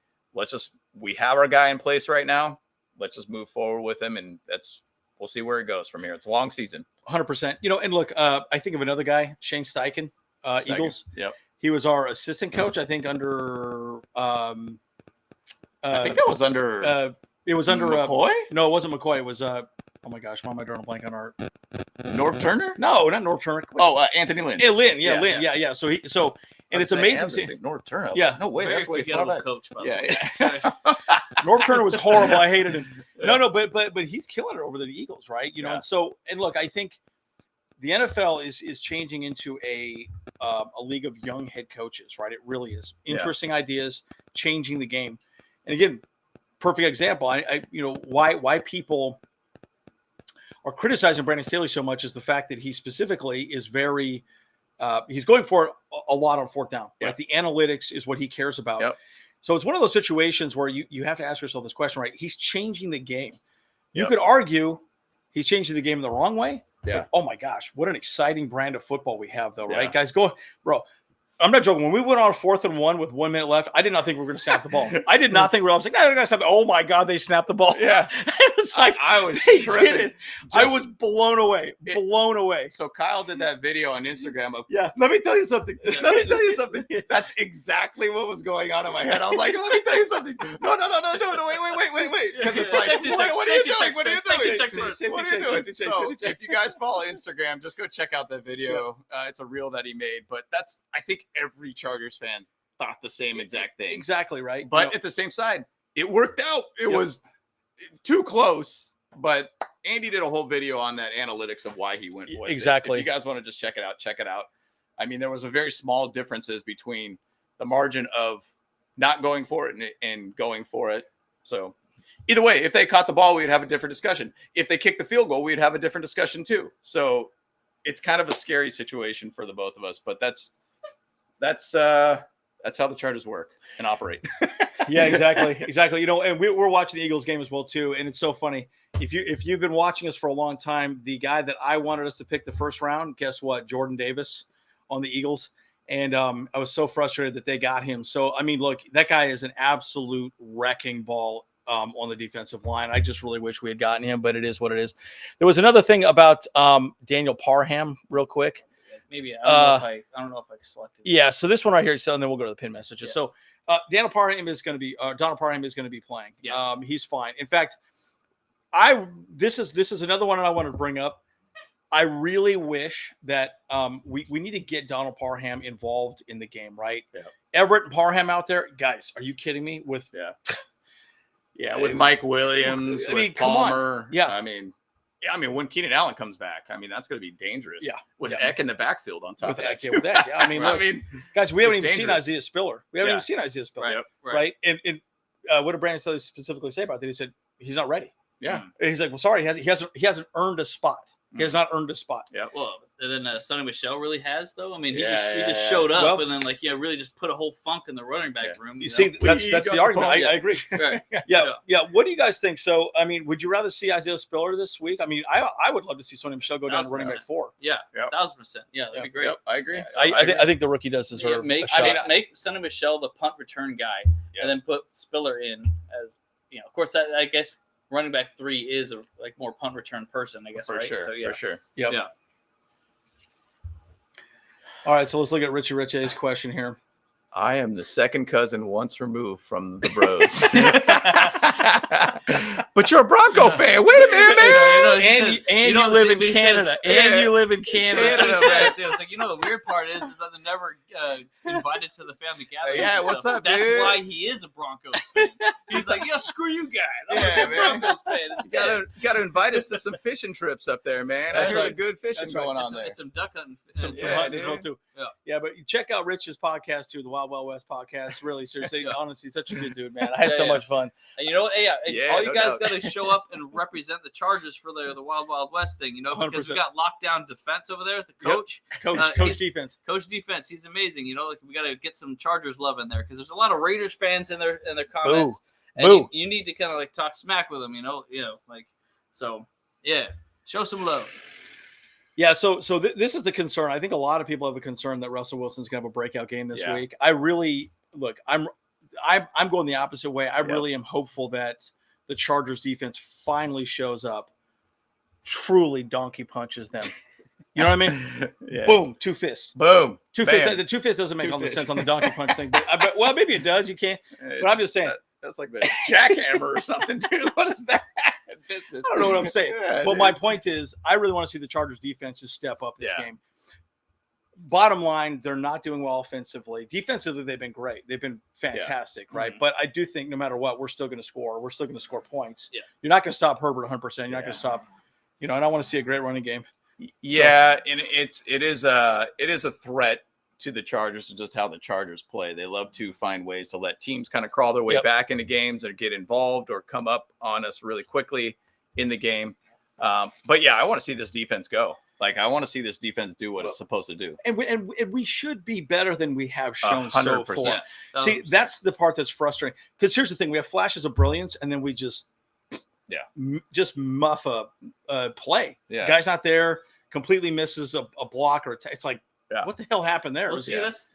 we have our guy in place right now. Let's just move forward with him. And we'll see where it goes from here. It's a long season.
100%. You know, and look, I think of another guy, Shane Steichen, Eagles.
Yep.
He was our assistant coach, I think, under,
I think that was under,
it was under
McCoy?
No, it wasn't McCoy. It was, oh my gosh, why am I drawing a blank on our
Norv Turner?
No, not Norv Turner.
Anthony Lynn.
Lynn. Yeah. So and it's amazing.
Norv Turner.
Yeah.
No way. That's way
forgettable coach. By the way.
Yeah.
Norv Turner was horrible. I hated him. No, but he's killing it over the Eagles, right? You know, and look, I think the NFL is changing into a league of young head coaches, right? It really is. Interesting ideas, changing the game. And again, perfect example. I why people are criticizing Brandon Staley so much is the fact that he specifically is very he's going for it a lot on fourth down. Right? The analytics is what he cares about. Yep. So it's one of those situations where you have to ask yourself this question, right? He's changing the game. You could argue he's changing the game the wrong way.
Yeah.
But, oh my gosh, what an exciting brand of football we have, though, right? Guys, bro. I'm not joking. When we went on 4th and 1 with 1 minute left, I did not think we were going to snap the ball. I did not think I was like, no, they're going to snap. Oh my God, they snapped the ball.
Yeah.
It's like
I was
they did it. I was blown away.
So Kyle did that video on Instagram of, let me tell you something. Let me tell you something. That's exactly what was going on in my head. I was like, let me tell you something. No, wait. Because it's like, what are you doing? What are you doing? So if you guys follow Instagram, just go check out that video. It's a reel that he made. But I think every Chargers fan thought the same exact thing.
Exactly right.
But at the same side, it worked out. It was too close, but Andy did a whole video on that analytics of why he went with
exactly.
If you guys want to just check it out. I mean, there was a very small differences between the margin of not going for it and going for it. So either way, if they caught the ball, we'd have a different discussion. If they kicked the field goal, we'd have a different discussion too. So it's kind of a scary situation for the both of us, but that's That's how the Chargers work and operate.
Yeah, exactly. You know, and we're watching the Eagles game as well too, and it's so funny. If you've been watching us for a long time, the guy that I wanted us to pick the first round, guess what? Jordan Davis on the Eagles, and I was so frustrated that they got him. So I mean, look, that guy is an absolute wrecking ball on the defensive line. I just really wish we had gotten him, but it is what it is. There was another thing about Daniel Parham, real quick.
Maybe I don't know if I selected.
Yeah, so this one right here, so and then we'll go to the pin messages. Yeah. So Donald Parham is going to be playing. Yeah. He's fine. In fact, this is another one I wanted to bring up. I really wish that we need to get Donald Parham involved in the game, right? Yeah. Everett and Parham out there, guys. Are you kidding me? With
with Mike Williams, with Palmer.
Yeah,
I mean, when Keenan Allen comes back, I mean, that's going to be dangerous. Yeah. With Eck in the backfield on top
of
that.
With Eck, yeah. I mean, look, guys, we haven't even seen Isaiah Spiller. Right? And what did Brandon Staley specifically say about that? He said he's not ready.
Yeah.
He's like, well, sorry, he hasn't earned a spot. He has not earned a spot.
Yeah.
Well, and then Sonny Michel really has, though. I mean, he just showed up and then really just put a whole funk in the running back room.
You see, that's the argument. I agree. Right. Yeah. What do you guys think? So, I mean, would you rather see Isaiah Spiller this week? I mean, I would love to see Sonny Michel go down to running back 4.
Yeah, 1,000%. Yeah, that'd be great.
Yep, I agree.
I think the rookie does deserve a shot.
Make Sonny Michel the punt return guy, and then put Spiller in as of course that I guess. Running back 3 is a more punt return person, I guess.
For
right?
sure.
So,
For sure.
Yep. Yeah. All right, so let's look at Richie Rich A's question here.
I am the second cousin once removed from the Bros. But you're a Bronco fan. Wait a minute, man.
And you live in Canada. And you live in Canada.
It's like, the weird part is that they're never invited to the family gathering.
Yeah, what's up,
That's
dude?
why he is a Broncos fan. He's like, screw you guys. I'm a Broncos fan.
You gotta invite us to some fishing trips up there, man. I heard the good fishing going on there.
Some duck hunting.
Some hunting as well, too. Yeah, but check out Rich's podcast, too, the Wild Wild West podcast. Really, seriously, honestly, such a good dude, man. I had so much fun.
And you know what? All you guys got to show up and represent the Chargers for the Wild Wild West thing, because 100%. We got lockdown defense over there. The coach,
coach defense.
Coach defense. He's amazing. We got to get some Chargers love in there because there's a lot of Raiders fans in their comments.
Boo.
And you need to kind of talk smack with them. So show some love.
Yeah, so this is the concern. I think a lot of people have a concern that Russell Wilson's going to have a breakout game this week. I really I'm going the opposite way. I really am hopeful that the Chargers defense finally shows up, truly donkey punches them. You know what I mean?
Yeah.
Boom, 2 fists.
Boom.
2 fists. The 2 fists doesn't make all the sense on the donkey punch thing. But well, maybe it does. You can't. But I'm just saying.
That's like the jackhammer or something, dude. What is that? Business.
I don't know what I'm saying. But my point is, I really want to see the Chargers defense just step up this game. Bottom line, they're not doing well offensively. Defensively, they've been great. They've been fantastic, right? Mm-hmm. But I do think no matter what, we're still going to score. We're still going to score points. Yeah. You're not going to stop Herbert 100%. You're not going to stop, and I want to see a great running game.
Yeah, and it is a threat to the Chargers, just how the Chargers play. They love to find ways to let teams kind of crawl their way back into games or get involved or come up on us really quickly in the game. But I want to see this defense go. I want to see this defense do what it's supposed to do.
And we should be better than we have shown 100%. So far.
100%.
See, that's the part that's frustrating. Because here's the thing. We have flashes of brilliance, and then we just muff a play. Yeah. Guy's not there, completely misses a block or it's like, what the hell happened there?
Well,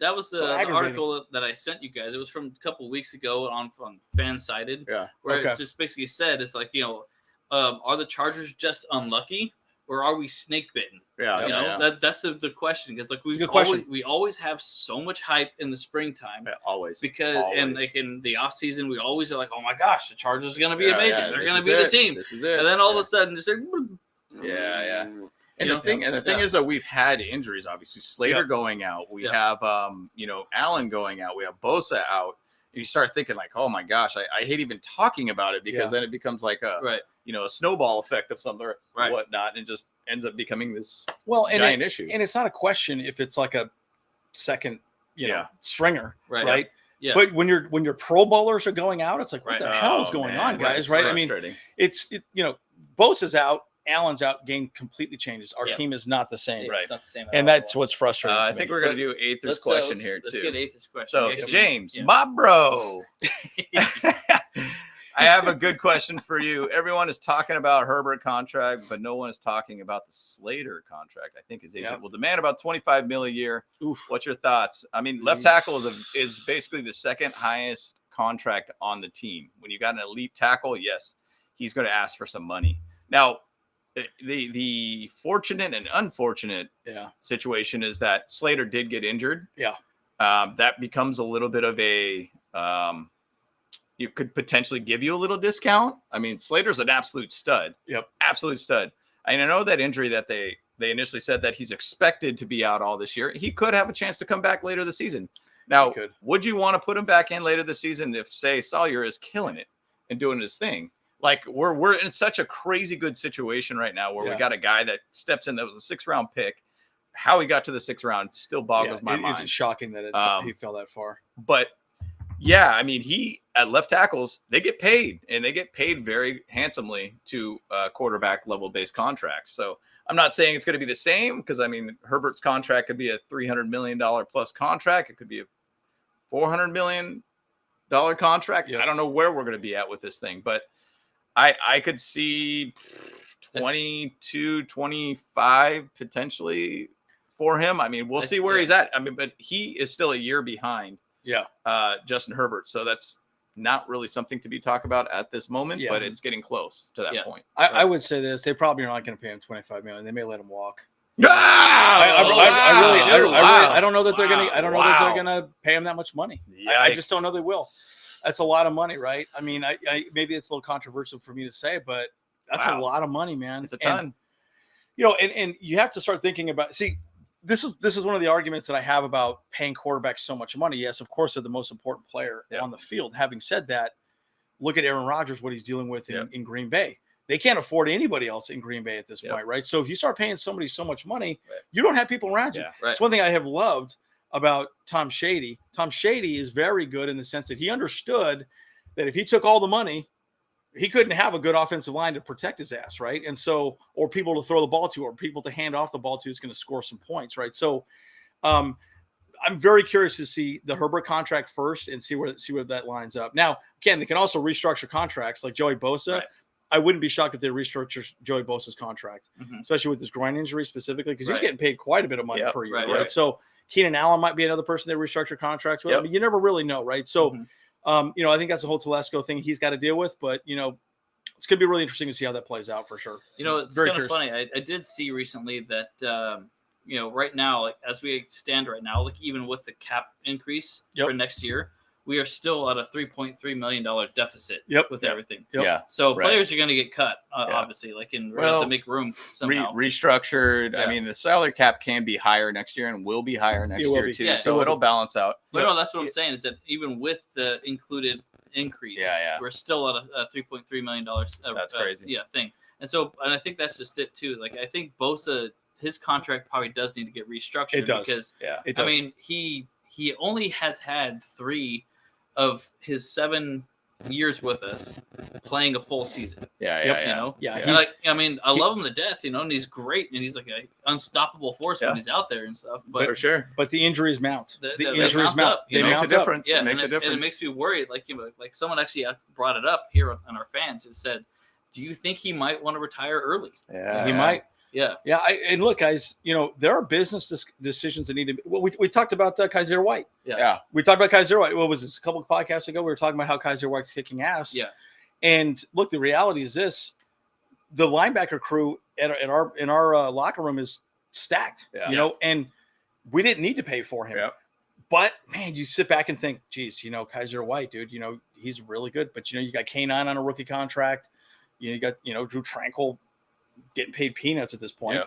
that was the article that I sent you guys. It was from a couple of weeks ago on Fansided, where it just basically said, it's like, are the Chargers just unlucky or are we snake bitten? That's the question, because we always have so much hype in the springtime.
Always.
Because and in the off season we always are like, oh my gosh, the Chargers are going to be amazing. They're going to be the team.
This is it.
And then all of a sudden just like,
And the thing is that we've had injuries. Obviously, Slater going out. We have Allen going out. We have Bosa out. And you start thinking like, oh my gosh, I hate even talking about it because then it becomes like a snowball effect of something or whatnot, and it just ends up becoming this giant issue.
And it's not a question if it's like a second stringer, right?
Yeah.
But when your Pro Bowlers are going out, it's like, what the hell is going on, guys? Right? I mean, Bosa's out. Allen's out, game completely changes. Our team is not the same.
Right. It's not the same
and that's what's frustrating.
I think we're going to do Aether's question here, too.
Let's get Aether's question.
So, James, my bro. I have a good question for you. Everyone is talking about Herbert contract, but no one is talking about the Slater contract. I think his agent will demand about $25 million a year. Oof. What's your thoughts? I mean, left tackle is basically the second highest contract on the team. When you got an elite tackle, yes, he's going to ask for some money. Now, the fortunate and unfortunate situation is that Slater did get injured. Yeah. That becomes a little bit of a you could potentially give you a little discount. I mean, Slater's an absolute stud. Yep. Absolute stud. And I know that injury that they initially said that he's expected to be out all this year. He could have a chance to come back later this season. Now, would you want to put him back in later this season if, say, Sawyer is killing it and doing his thing? Like, we're in such a crazy good situation right now where we got a guy that steps in that was a 6th round pick. How he got to the 6th round still boggles my mind.
It's shocking that he fell that far.
But yeah, I mean, he at left tackles, they get paid, and they get paid very handsomely to quarterback level based contracts. So I'm not saying it's going to be the same because, I mean, Herbert's contract could be a $300 million plus contract. It could be a $400 million contract. Yep. I don't know where we're going to be at with this thing, but I could see 22, 25 potentially for him. I mean, we'll see where he's at. I mean, but he is still a year behind. Yeah. Justin Herbert. So that's not really something to be talked about at this moment, but it's getting close to that point.
I would say this. They probably are not going to pay him $25 million. They may let him walk.
I
don't know that they're going to, that they're going to pay him that much money. I just don't know they will. That's a lot of money, right? I mean, I maybe it's a little controversial for me to say, but that's a lot of money, man.
It's a ton.
And you have to start thinking about, this is one of the arguments that I have about paying quarterbacks so much money. Yes, of course, they're the most important player on the field. Having said that, look at Aaron Rodgers, what he's dealing with in Green Bay. They can't afford anybody else in Green Bay at this point, right? So if you start paying somebody so much money, you don't have people around you. Yeah, It's one thing I have loved about Tom Shady. Tom Shady is very good in the sense that he understood that if he took all the money, he couldn't have a good offensive line to protect his ass, right? And so, or people to throw the ball to, or people to hand off the ball to, is going to score some points, right? So, I'm very curious to see the Herbert contract first and see where that lines up. Now, again, they can also restructure contracts like Joey Bosa. Right. I wouldn't be shocked if they restructure Joey Bosa's contract, especially with his groin injury specifically, because he's getting paid quite a bit of money per year, right? So Keenan Allen might be another person they restructure contracts with. I mean, you never really know, right? So. I think that's a whole Telesco thing he's got to deal with, but it's going to be really interesting to see how that plays out for sure.
It's kind of funny. I did see recently that, right now, like as we stand right now, like even with the cap increase for next year, we are still at a $3.3 million deficit with everything. Yeah. So players are going to get cut, obviously, like to make room somehow.
Restructured. Yeah. I mean, the salary cap can be higher next year and will be higher next year too. Yeah, so it'll balance out.
But no, that's what I'm saying is that even with the included increase, we're still at a $3.3 million.
That's crazy.
Thing. And so, and I think that's just it too. Like, I think Bosa, his contract probably does need to get restructured. It does. Because,
it does.
I mean, he only has had 3 of his 7 years with us playing a full season.
Yeah.
I mean, I love him to death, and he's great, and he's like an unstoppable force when he's out there and stuff. But
for sure.
But the injuries mount.
The injuries mount.
It makes a difference.
Yeah,
it makes a difference.
And it makes me worried. Like someone actually brought it up here on our fans and said, "Do you think he might want to retire early?"
Yeah, he might.
Yeah.
And look, guys, there are business decisions that need to be. Well, we talked about Kaiser White.
Yeah.
We talked about Kaiser White. What was this? A couple of podcasts ago, we were talking about how Kaiser White's kicking ass.
Yeah.
And look, the reality is this: the linebacker crew in our locker room is stacked. Yeah. And we didn't need to pay for him.
Yeah.
But man, you sit back and think, geez, Kaiser White, dude, he's really good. But you got K9 on a rookie contract. You got Drew Tranquil getting paid peanuts at this point.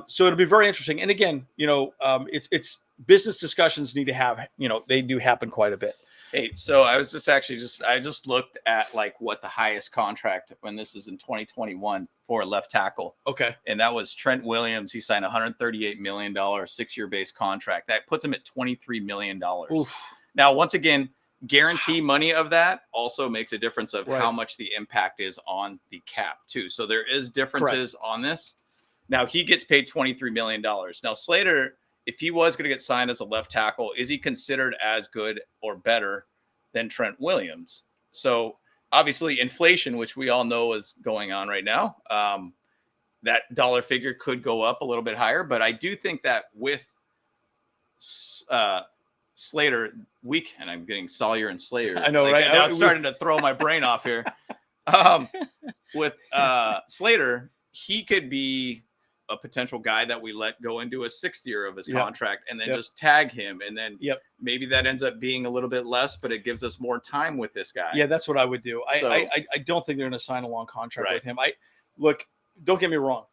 So it'll be very interesting. And again, it's business discussions need to have, they do happen quite a bit.
Hey, so I was I just looked at like what the highest contract when this is in 2021 for a left tackle.
Okay.
And that was Trent Williams. He signed $138 million 6-year base contract. That puts him at $23 million.
Oof.
Now, once again, guarantee money of that also makes a difference of how much the impact is on the cap too. So there is differences on this. Now he gets paid $23 million. Now Slater, if he was going to get signed as a left tackle, is he considered as good or better than Trent Williams? So obviously inflation, which we all know is going on right now, that dollar figure could go up a little bit higher. But I do think that with Slater, and I'm getting Sawyer and Slater.
I know,
like,
right?
Now it's starting to throw my brain off here. With Slater, he could be a potential guy that we let go into a 6th year of his contract and then just tag him. And then maybe that ends up being a little bit less, but it gives us more time with this guy.
Yeah, that's what I would do. I don't think they're going to sign a long contract with him. Look, don't get me wrong.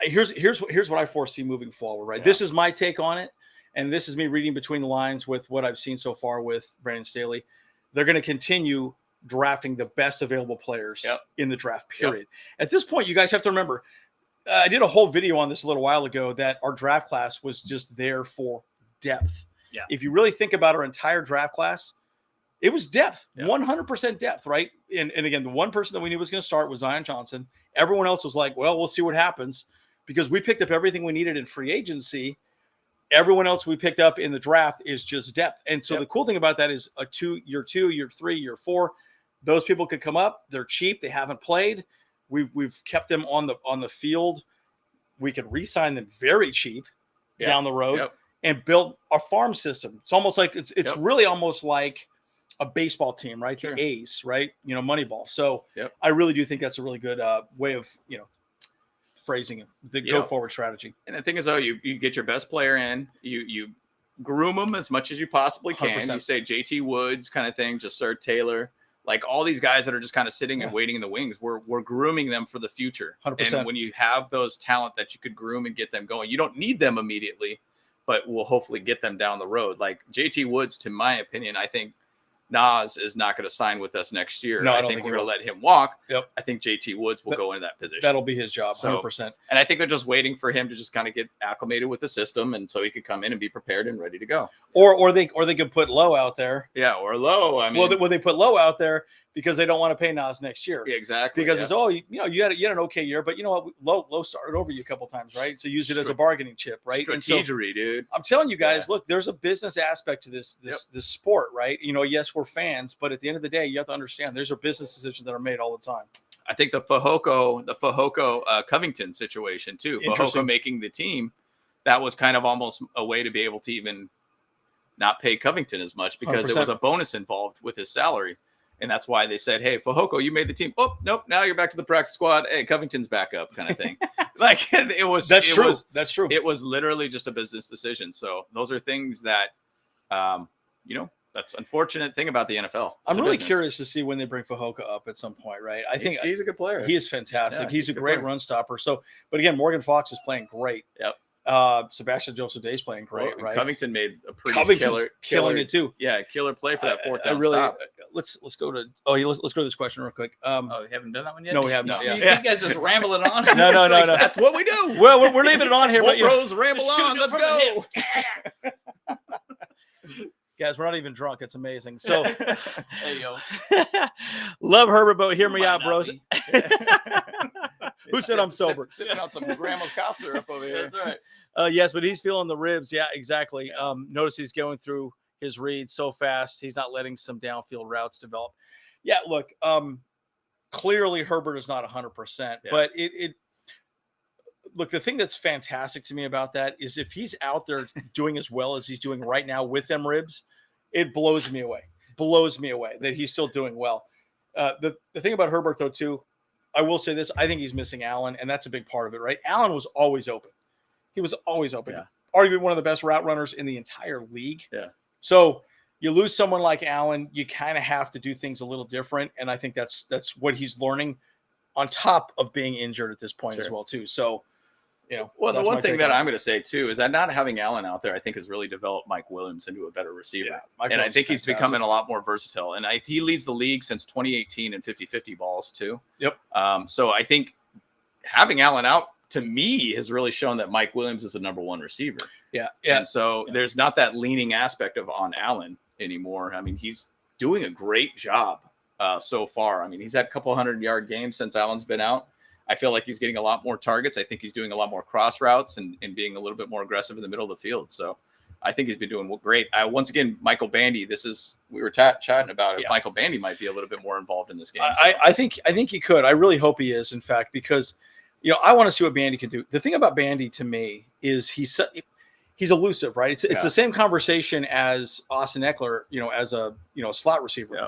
Here's what I foresee moving forward, right? Yeah. This is my take on it. And this is me reading between the lines with what I've seen so far with Brandon Staley. They're going to continue drafting the best available players in the draft period. At this point, you guys have to remember, I did a whole video on this a little while ago that our draft class was just there for depth. Yeah. If you really think about our entire draft class, it was depth, 100% depth, right? And again, the one person that we knew was going to start was Zion Johnson. Everyone else was like, well, we'll see what happens, because we picked up everything we needed in free agency. Everyone else we picked up in the draft is just depth. And so the cool thing about that is year 2, year 3, year 4, those people could come up. They're cheap. They haven't played. We've kept them on the field. We could re-sign them very cheap down the road and build a farm system. It's almost like it's really almost like a baseball team, right? Sure. The A's, right? Moneyball. So I really do think that's a really good way of, phrasing the go forward strategy.
And the thing is, though, you get your best player in, you groom them as much as you possibly can. 100%. You say JT Woods kind of thing, just Sir Taylor, like all these guys that are just kind of sitting and waiting in the wings. We're grooming them for the future.
100%.
And when you have those talent that you could groom and get them going, you don't need them immediately, but we'll hopefully get them down the road. Like JT Woods, to my opinion, I think Nas is not going to sign with us next year.
No,
I think we're going to let him walk.
Yep.
I think JT Woods will go into that position.
That'll be his job, 100%.
And I think they're just waiting for him to just kind of get acclimated with the system, and so he could come in and be prepared and ready to go.
Or they could put Lowe out there.
Yeah, or Lowe. I mean,
well, they put Lowe out there because they don't want to pay Nas next year.
Yeah, exactly.
Because it's you had an okay year, but you know what? Lowe started over you a couple times, right? So use it as a bargaining chip, right?
Strategery, dude.
I'm telling you guys, look, there's a business aspect to this sport, right? Yes, we're fans, but at the end of the day, you have to understand there's a business decisions that are made all the time.
I think the Fehoko Covington situation too. Fehoko making the team, that was kind of almost a way to be able to even not pay Covington as much because 100%. There was a bonus involved with his salary. And that's why they said, hey, Fehoko, you made the team. Oh, nope. Now you're back to the practice squad. Hey, Covington's back up kind of thing. Like it was.
That's true. That's true.
It was literally just a business decision. So those are things that, that's unfortunate thing about the NFL.
I'm really curious to see when they bring Fehoko up at some point, right? I think
he's a good player.
He is fantastic. Yeah, he's a great run stopper. So, but again, Morgan Fox is playing great.
Yep.
Sebastian Joseph Day is playing great, right?
Covington made a pretty
killing it too.
Yeah, killer play for that fourth down stop.
Let's go to let's go to this question real quick.
We haven't done that one yet.
No, we haven't.
No. You guys just rambling on.
No.
That's what we do.
Well, we're leaving it on here, but
bros ramble on. Let's go.
Guys, we're not even drunk. It's amazing. So,
hey yo,
love Herbert, but hear me out, bros. Who said I'm sober?
Sipping on some grandma's cough syrup over here.
That's right.
Yes, but he's feeling the ribs. Yeah, exactly. Notice he's going through his reads so fast. He's not letting some downfield routes develop. Yeah, look, clearly Herbert is not 100%, but look, the thing that's fantastic to me about that is if he's out there doing as well as he's doing right now with them ribs, it blows me away. That he's still doing well. The thing about Herbert, though, too, I will say this. I think he's missing Allen, and that's a big part of it, right? Allen was always open. He was always open.
Yeah.
Arguably one of the best route runners in the entire league.
Yeah.
So you lose someone like Allen, you kind of have to do things a little different, and I think that's what he's learning on top of being injured at this point as well, too. So,
well, the one thing that I'm going to say too is that not having Allen out there, I think, has really developed Mike Williams into a better receiver. Yeah, and I think he's becoming a lot more versatile. And he leads the league since 2018 in 50-50 balls too.
Yep.
So I think having Allen out, to me, has really shown that Mike Williams is the number one receiver.
Yeah.
And so there's not that leaning aspect on Allen. anymore. I mean, he's doing a great job so far. I mean, he's had a couple 100-yard games since Allen's been out. I feel like he's getting a lot more targets. I think he's doing a lot more cross routes and being a little bit more aggressive in the middle of the field. So I think he's been doing great. Once again, Michael Bandy, we were chatting about it. Yeah. Michael Bandy might be a little bit more involved in this game. So.
I think he could. I really hope he is, in fact, because, I want to see what Bandy can do. The thing about Bandy to me is he's elusive, right? It's the same conversation as Austin Eckler, as a slot receiver. Yeah.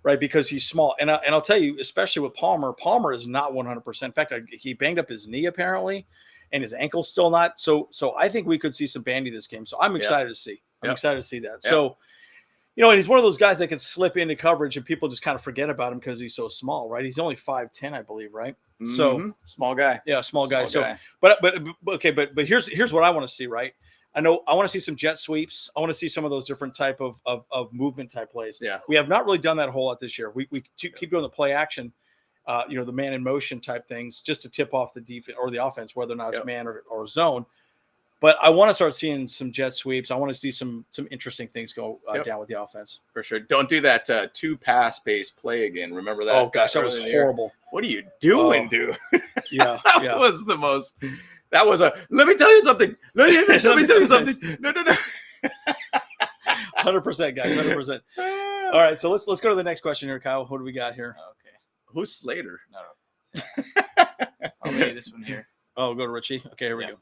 Right, because he's small, and I'll tell you, especially with Palmer is not 100%. In fact, he banged up his knee apparently, and his ankle's still not. So I think we could see some Bandy this game. So I'm excited to see. I'm excited to see that. Yep. So, and he's one of those guys that can slip into coverage, and people just kind of forget about him because he's so small, right? He's only 5'10", I believe, right?
Mm-hmm. So small guy.
Yeah, small guy. So, but here's what I want to see, right? I want to see some jet sweeps. I want to see some of those different type of movement type plays.
Yeah,
we have not really done that a whole lot this year. We keep doing the play action, the man in motion type things, just to tip off the defense or the offense, whether or not it's man or zone. But I want to start seeing some jet sweeps. I want to see some interesting things go down with the offense.
For sure. Don't do that 2-pass based play again. Remember that?
Oh gosh, that was horrible.
What are you doing, dude?
Yeah,
that was the most. That was let me tell you something. Let me tell you something. No.
100%, guys. 100%. All right, so let's go to the next question here, Kyle. What do we got here?
Okay. Who's Slater?
No. Yeah. I'll read this one here.
Oh, go to Richie. Okay, here we go.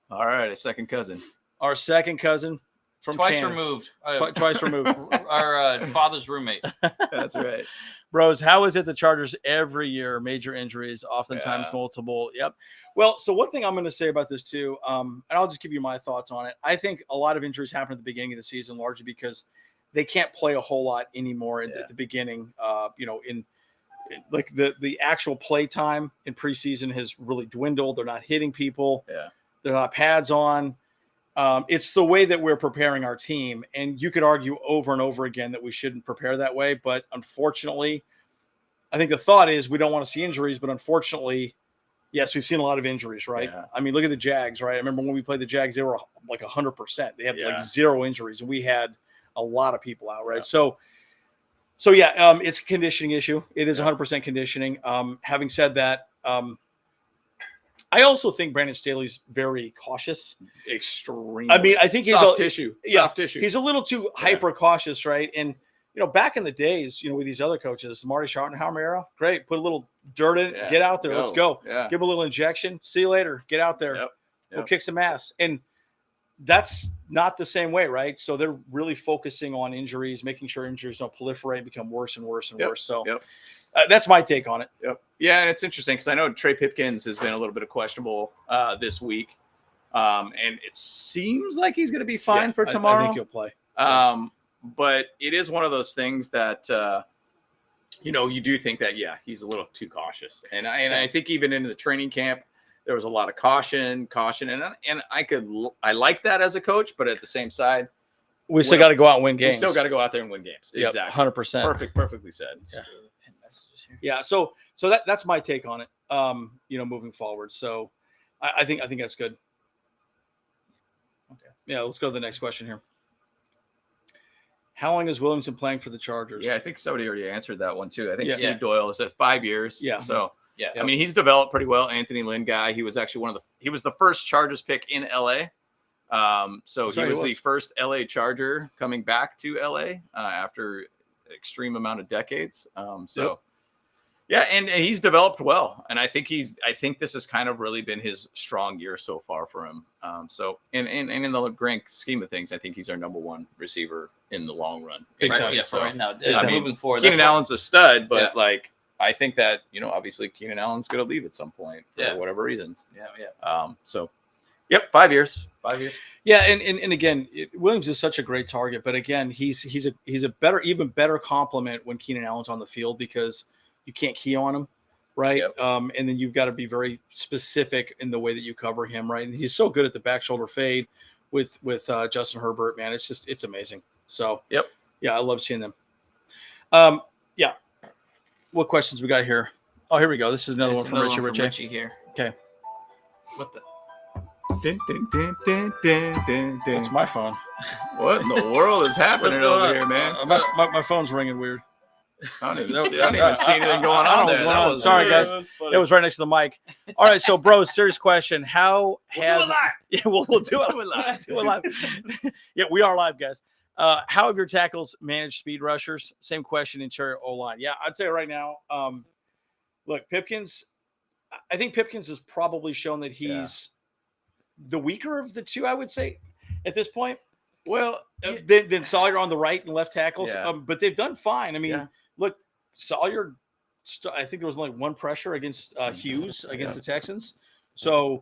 All right, a second cousin.
Our second cousin from
twice
Canada.
removed.
Twice removed.
Our father's roommate.
That's right.
Bros, how is it the Chargers every year? Major injuries, oftentimes multiple. Yep. Well, so one thing I'm going to say about this too, and I'll just give you my thoughts on it. I think a lot of injuries happen at the beginning of the season, largely because they can't play a whole lot anymore at the beginning. In like the actual play time in preseason has really dwindled. They're not hitting people.
Yeah.
They're not pads on. It's the way that we're preparing our team. And you could argue over and over again that we shouldn't prepare that way. But unfortunately, I think the thought is we don't want to see injuries. But unfortunately, yes, we've seen a lot of injuries, right? Yeah. I mean, look at the Jags, right? I remember when we played the Jags, they were like 100%. They had like 0 injuries. And we had a lot of people out, right? Yeah. So it's a conditioning issue. It is 100% conditioning. Having said that, I also think Brandon Staley's very cautious.
Extremely.
I mean, I think he's
soft tissue.
He's a little too hyper cautious, right? And back in the days, with these other coaches, Marty Schottenheimer era, great. Put a little dirt in it, get out there, let's go. Yeah. Give him a little injection. See you later. Get out there. Yep. We'll kick some ass. And that's not the same way, right? So they're really focusing on injuries, making sure injuries don't proliferate, become worse and worse and worse. So that's my take on it.
Yep. Yeah, and it's interesting because I know Trey Pipkins has been a little bit of questionable this week, and it seems like he's going to be fine for tomorrow.
I think he'll play.
But it is one of those things that you do think that he's a little too cautious, and I think even in the training camp there was a lot of caution, and I like that as a coach, but at the same side,
we still got to go out and win games.
We still got to go out there and win games.
Yep,
exactly,
100%.
Perfectly said.
Yeah. So that's my take on it. Moving forward. So I think that's good. Okay. Yeah. Let's go to the next question here. How long is Williamson playing for the Chargers?
Yeah, I think somebody already answered that one too. I think Steve Doyle is at 5 years.
Yeah.
So I mean, he's developed pretty well. Anthony Lynn guy. He was actually he was the first Chargers pick in LA. So he was the first LA Charger coming back to LA after an extreme amount of decades. And he's developed well. And I think this has kind of really been his strong year so far for him. And in the grand scheme of things, I think he's our number one receiver in the long run.
Big time.
Yeah, so right now. Moving forward,
Keenan Allen's a stud, but I think that, obviously Keenan Allen's going to leave at some point for whatever reasons.
Yeah.
5 years.
5 years.
Yeah, and again, Williams is such a great target, but again, he's a better, even better complement when Keenan Allen's on the field because you can't key on him, right?
Yep.
And then you've got to be very specific in the way that you cover him, right? And he's so good at the back shoulder fade with Justin Herbert, man. It's amazing. So I love seeing them. What questions we got here? Oh, here we go. This is another one from Richie
here.
Okay.
What the?
That's my phone.
What in the world is happening over here, man?
My phone's ringing weird.
I don't even see anything going on there. That was
sorry,
weird.
guys. It was right next to the mic. All right, so, bro, serious question. How have...
We'll do it live.
Yeah, we'll do it live. Do it live. Yeah, we are live, guys. How have your tackles managed speed rushers? Same question, interior O-line. Yeah, I'd say right now, look, Pipkins, I think Pipkins has probably shown that he's the weaker of the two, I would say, at this point.
Well,
then Sawyer on the right and left tackles,
Yeah.
But they've done fine. I mean,
Yeah.
look, Sawyer, I think there was only one pressure against Hughes against the Texans. So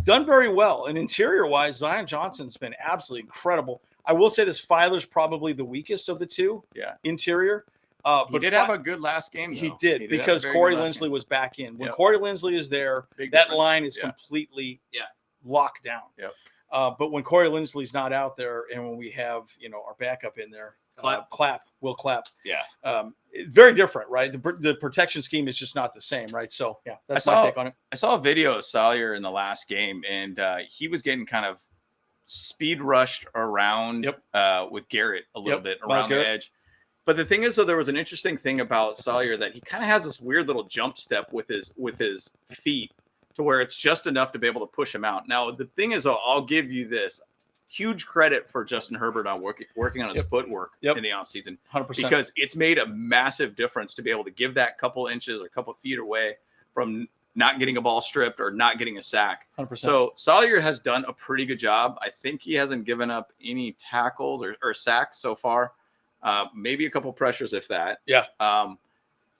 done very well. And interior-wise, Zion Johnson's been absolutely incredible. I will say this, Filer's probably the weakest of the two interior.
But
But
he did have a good last game, though.
He did because Corey Linsley was back in. When Corey Linsley is there,
Big
that
difference.
line is completely locked down.
Yep.
But when Corey Linsley's not out there, and when we have our backup in there, Will Clapp.
Yeah.
Very different, right? The protection scheme is just not the same, right? So that's my take on it.
I saw a video of Sawyer in the last game, and he was getting kind of speed rushed around with Garrett a little bit around the edge. But the thing is, though, there was an interesting thing about Sawyer that he kind of has this weird little jump step with his feet to where it's just enough to be able to push him out. Now, the thing is, I'll give you this. Huge credit for Justin Herbert on working on his footwork in the offseason.
100%.
Because it's made a massive difference to be able to give that couple inches or couple feet away from not getting a ball stripped or not getting a sack.
100%.
So Sawyer has done a pretty good job. I think he hasn't given up any tackles or sacks so far. Maybe a couple pressures, if that.
Yeah.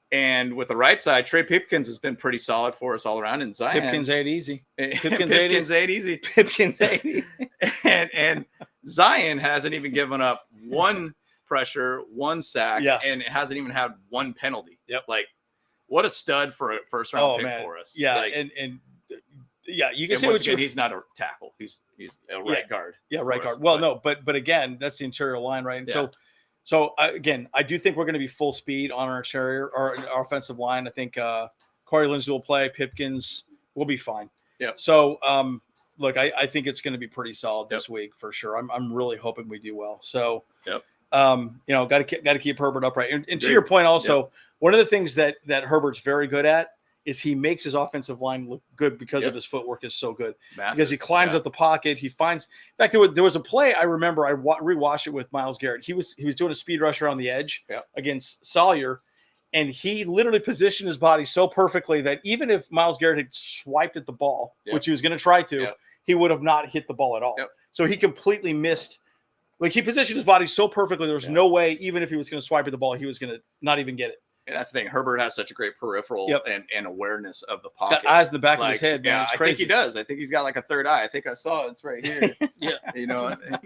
And with the right side, Trey Pipkins has been pretty solid for us all around. And Zion.
Pipkins ain't easy.
Pipkins ain't easy.
Pipkins ain't easy.
and Zion hasn't even given up one pressure, one sack, and it hasn't even had one penalty.
Yep.
Like, what a stud for a first round pick for us.
Yeah,
like,
and you can say
once again, he's not a tackle. He's a right guard.
Yeah, right guard. Well, no, but again, that's the interior line, right? And so again, I do think we're going to be full speed on our interior or our offensive line. I think Corey Linsley will play. Pipkins will be fine.
Yeah.
So look, I think it's going to be pretty solid this week for sure. I'm really hoping we do well. So got to keep Herbert upright. And to your point, also one of the things that Herbert's very good at is he makes his offensive line look good because of his footwork is so good.
Massive.
Because he climbs up the pocket. He finds, in fact, there was a play I remember. I rewatched it with Myles Garrett. He was doing a speed rush around the edge against Sawyer, and he literally positioned his body so perfectly that even if Myles Garrett had swiped at the ball, which he was going to try to, he would have not hit the ball at all. So he completely missed. Like, he positioned his body so perfectly, there was no way, even if he was going to swipe at the ball, he was going to not even get it.
And that's the thing. Herbert has such a great peripheral and awareness of the pocket.
He's got eyes in the back of his head, man. It's crazy.
I think he does. I think he's got like a third eye. I think I saw it. It's right here.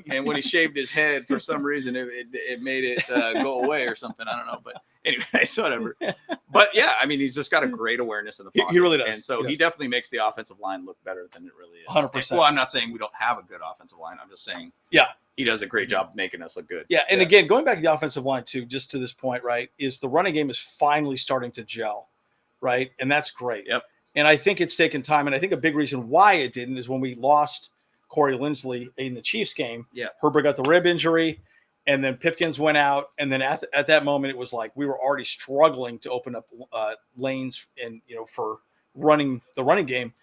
And when he shaved his head, for some reason, it made it go away or something. I don't know. But anyway, so whatever. But yeah, I mean, he's just got a great awareness of the pocket.
He really does.
And so he definitely makes the offensive line look better than it really is.
100%.
Well, I'm not saying we don't have a good offensive line. I'm just saying he does a great job of making us look good.
Yeah, and again, going back to the offensive line too, just to this point, right, is the running game is finally starting to gel, right? And that's great.
Yep.
And I think it's taken time, and I think a big reason why it didn't is when we lost Corey Linsley in the Chiefs game.
Yeah.
Herbert got the rib injury, and then Pipkins went out, and then at that moment, it was like we were already struggling to open up lanes and for running the running game.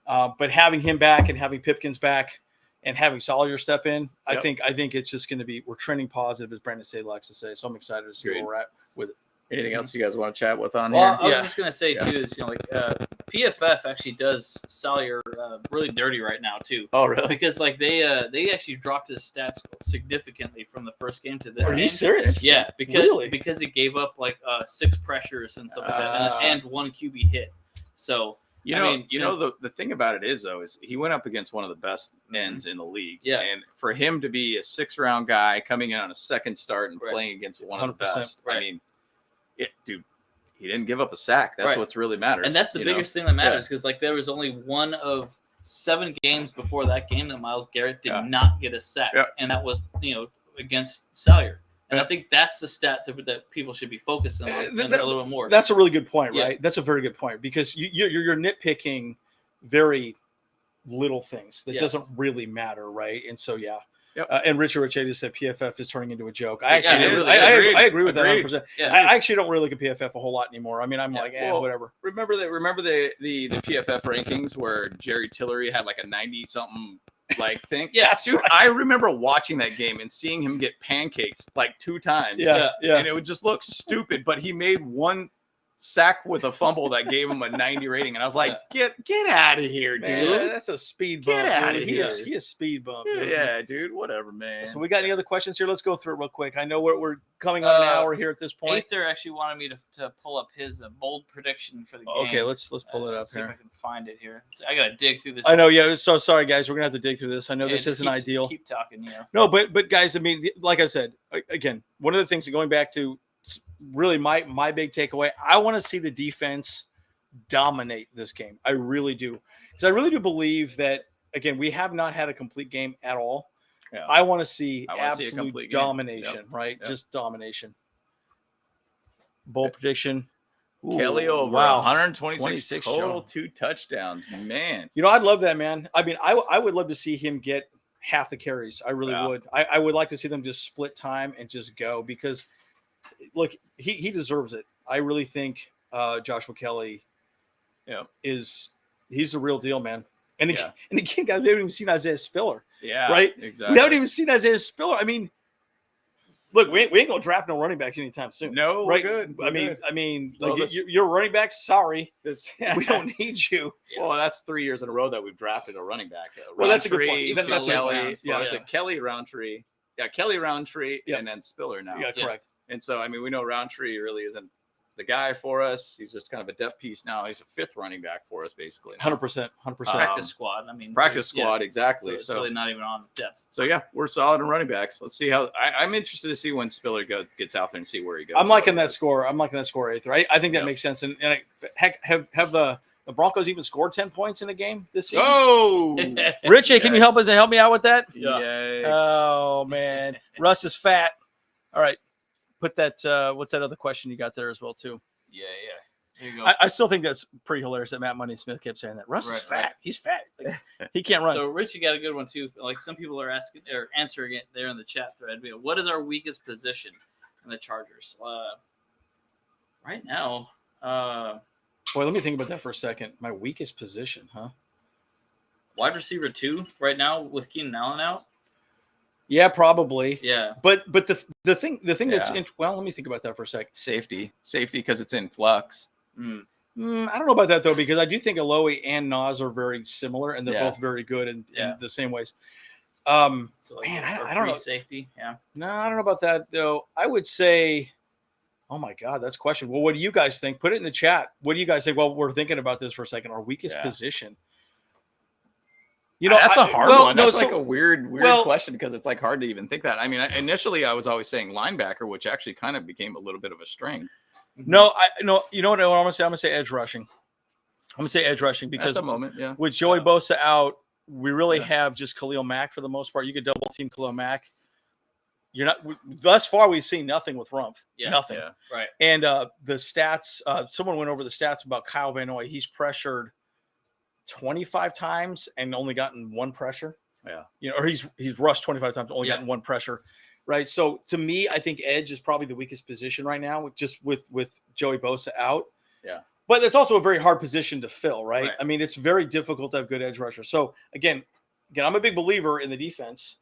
But having him back and having Pipkins back and having Sawyer step in, I think it's just going to be, we're trending positive, as Brandon Say likes to say. So I'm excited to see where we're at with it.
Anything else you guys want to chat with on
here?
Well,
I was just going to say, too, is, PFF actually does Sawyer really dirty right now, too.
Oh, really?
Because, they actually dropped his stats significantly from the first game to this game.
Are you serious?
Yeah, because he gave up, 6 pressures and stuff like that, and 1 QB hit. So...
the thing about it is, though, is he went up against one of the best ends in the league.
Yeah.
And for him to be a 6th-round guy coming in on a second start and playing against one of the best, I mean, dude, he didn't give up a sack. That's what's really matters.
And that's the biggest thing that matters, because there was only one of 7 games before that game that Myles Garrett did not get a sack, and that was against Sawyer. And I think that's the stat that people should be focusing on a little bit more.
That's a really good point, right? That's a very good point, because you're nitpicking very little things that doesn't really matter, right? And so, yeah.
Yep.
And Richard Richetti said PFF is turning into a joke. I agree with that 100%.
Yeah.
I actually don't really look at PFF a whole lot anymore. I mean, I'm whatever.
Remember the PFF rankings where Jerry Tillery had like a 90-something like thing?
Yeah,
dude, right. I remember watching that game and seeing him get pancaked like 2 times.
Yeah.
And it would just look stupid, but he made one sack with a fumble that gave him a 90 rating, and I was like, get out of here, dude.
Man, that's a speed bump.
Get out of here.
He is speed bump. Dude.
Yeah, dude, whatever, man.
So we got any other questions here? Let's go through it real quick. I know we're coming on an hour here at this point.
Aether actually wanted me to pull up his bold prediction for the game.
Okay, let's pull it up
see
here.
if I can find it here. So I gotta dig through this.
I know, yeah. So sorry, guys, we're gonna have to dig through this. I know this isn't ideal.
Keep talking, yeah.
No, but guys, I mean, like I said, again, one of the things going back to really my big takeaway, I want to see the defense dominate this game. I really do, because I really do believe that, again, we have not had a complete game at all.
Yeah.
I want to see absolute domination, right?
Yep.
Just domination. Bold prediction.
Kelly over 126 total, 2 touchdowns. Man,
I'd love that, man. I mean, I would love to see him get half the carries. I really would. I would like to see them just split time and just go, because look, he deserves it. I really think Joshua Kelly he's the real deal, man. And again, guys, we haven't even seen Isaiah Spiller. Yeah, right?
Exactly.
We haven't even seen Isaiah Spiller. I mean, look, we ain't gonna draft no running backs anytime soon.
No,
right?
We're good.
I mean, like, you're running back. Sorry, we don't need you.
Well, that's 3 years in a row that we've drafted a running back.
Well, that's a good point. That's
Kelly. Kelly Roundtree. Yeah, Kelly Roundtree, and then Spiller now.
Yeah, correct.
And so, I mean, we know Roundtree really isn't the guy for us. He's just kind of a depth piece now. He's a 5th running back for us, basically.
100%.
Practice squad. I mean,
practice squad, exactly.
So it's really not even on depth.
So yeah, we're solid in running backs. Let's see how. I'm interested to see when Spiller gets out there and see where he goes.
I'm liking that score. Aether. I think that makes sense. And heck, have the Broncos even scored 10 points in a game this season?
Oh,
Richie, can you help me out with that?
Yeah.
Oh man, Russ is fat. All right. Put that. What's that other question you got there as well too?
Yeah.
There you go.
I still think that's pretty hilarious that Matt Money Smith kept saying that. Russ is fat. Right. He's fat. Like, he can't run.
So Richie got a good one too. Like, some people are asking or answering it there in the chat thread. What is our weakest position in the Chargers? Right now.
Boy, let me think about that for a second. My weakest position, huh?
Wide receiver 2 right now with Keenan Allen out.
Yeah, probably.
Yeah,
but the thing that's let me think about that for a sec.
Safety because it's in flux.
I don't know about that though, because I do think Aloe and Nas are very similar, and they're both very good in the same ways. So man, I don't know.
Safety,
No, I don't know about that though. I would say, oh my God, that's a question. Well, what do you guys think? Put it in the chat. What do you guys think? Well, we're thinking about this for a second. Our weakest position.
That's a hard one. That's like a weird question, because it's like hard to even think that. I mean, initially I was always saying linebacker, which actually kind of became a little bit of a strength.
No, you know what I'm going to say? I'm going to say edge rushing. I'm going to say edge rushing because
at the moment,
with Joey Bosa out, we really have just Khalil Mack for the most part. You could double team Khalil Mack. You're not. Thus far, we've seen nothing with Rumph. Nothing.
Yeah, right.
And the stats. Someone went over the stats about Kyle Van Noy. He's pressured 25 times and only gotten 1 pressure. Or he's rushed 25 times, only gotten 1 pressure. Right. So to me, I think edge is probably the weakest position right now, with Joey Bosa out.
Yeah.
But it's also a very hard position to fill, right? I mean, it's very difficult to have good edge rushers. So again, I'm a big believer in the defense.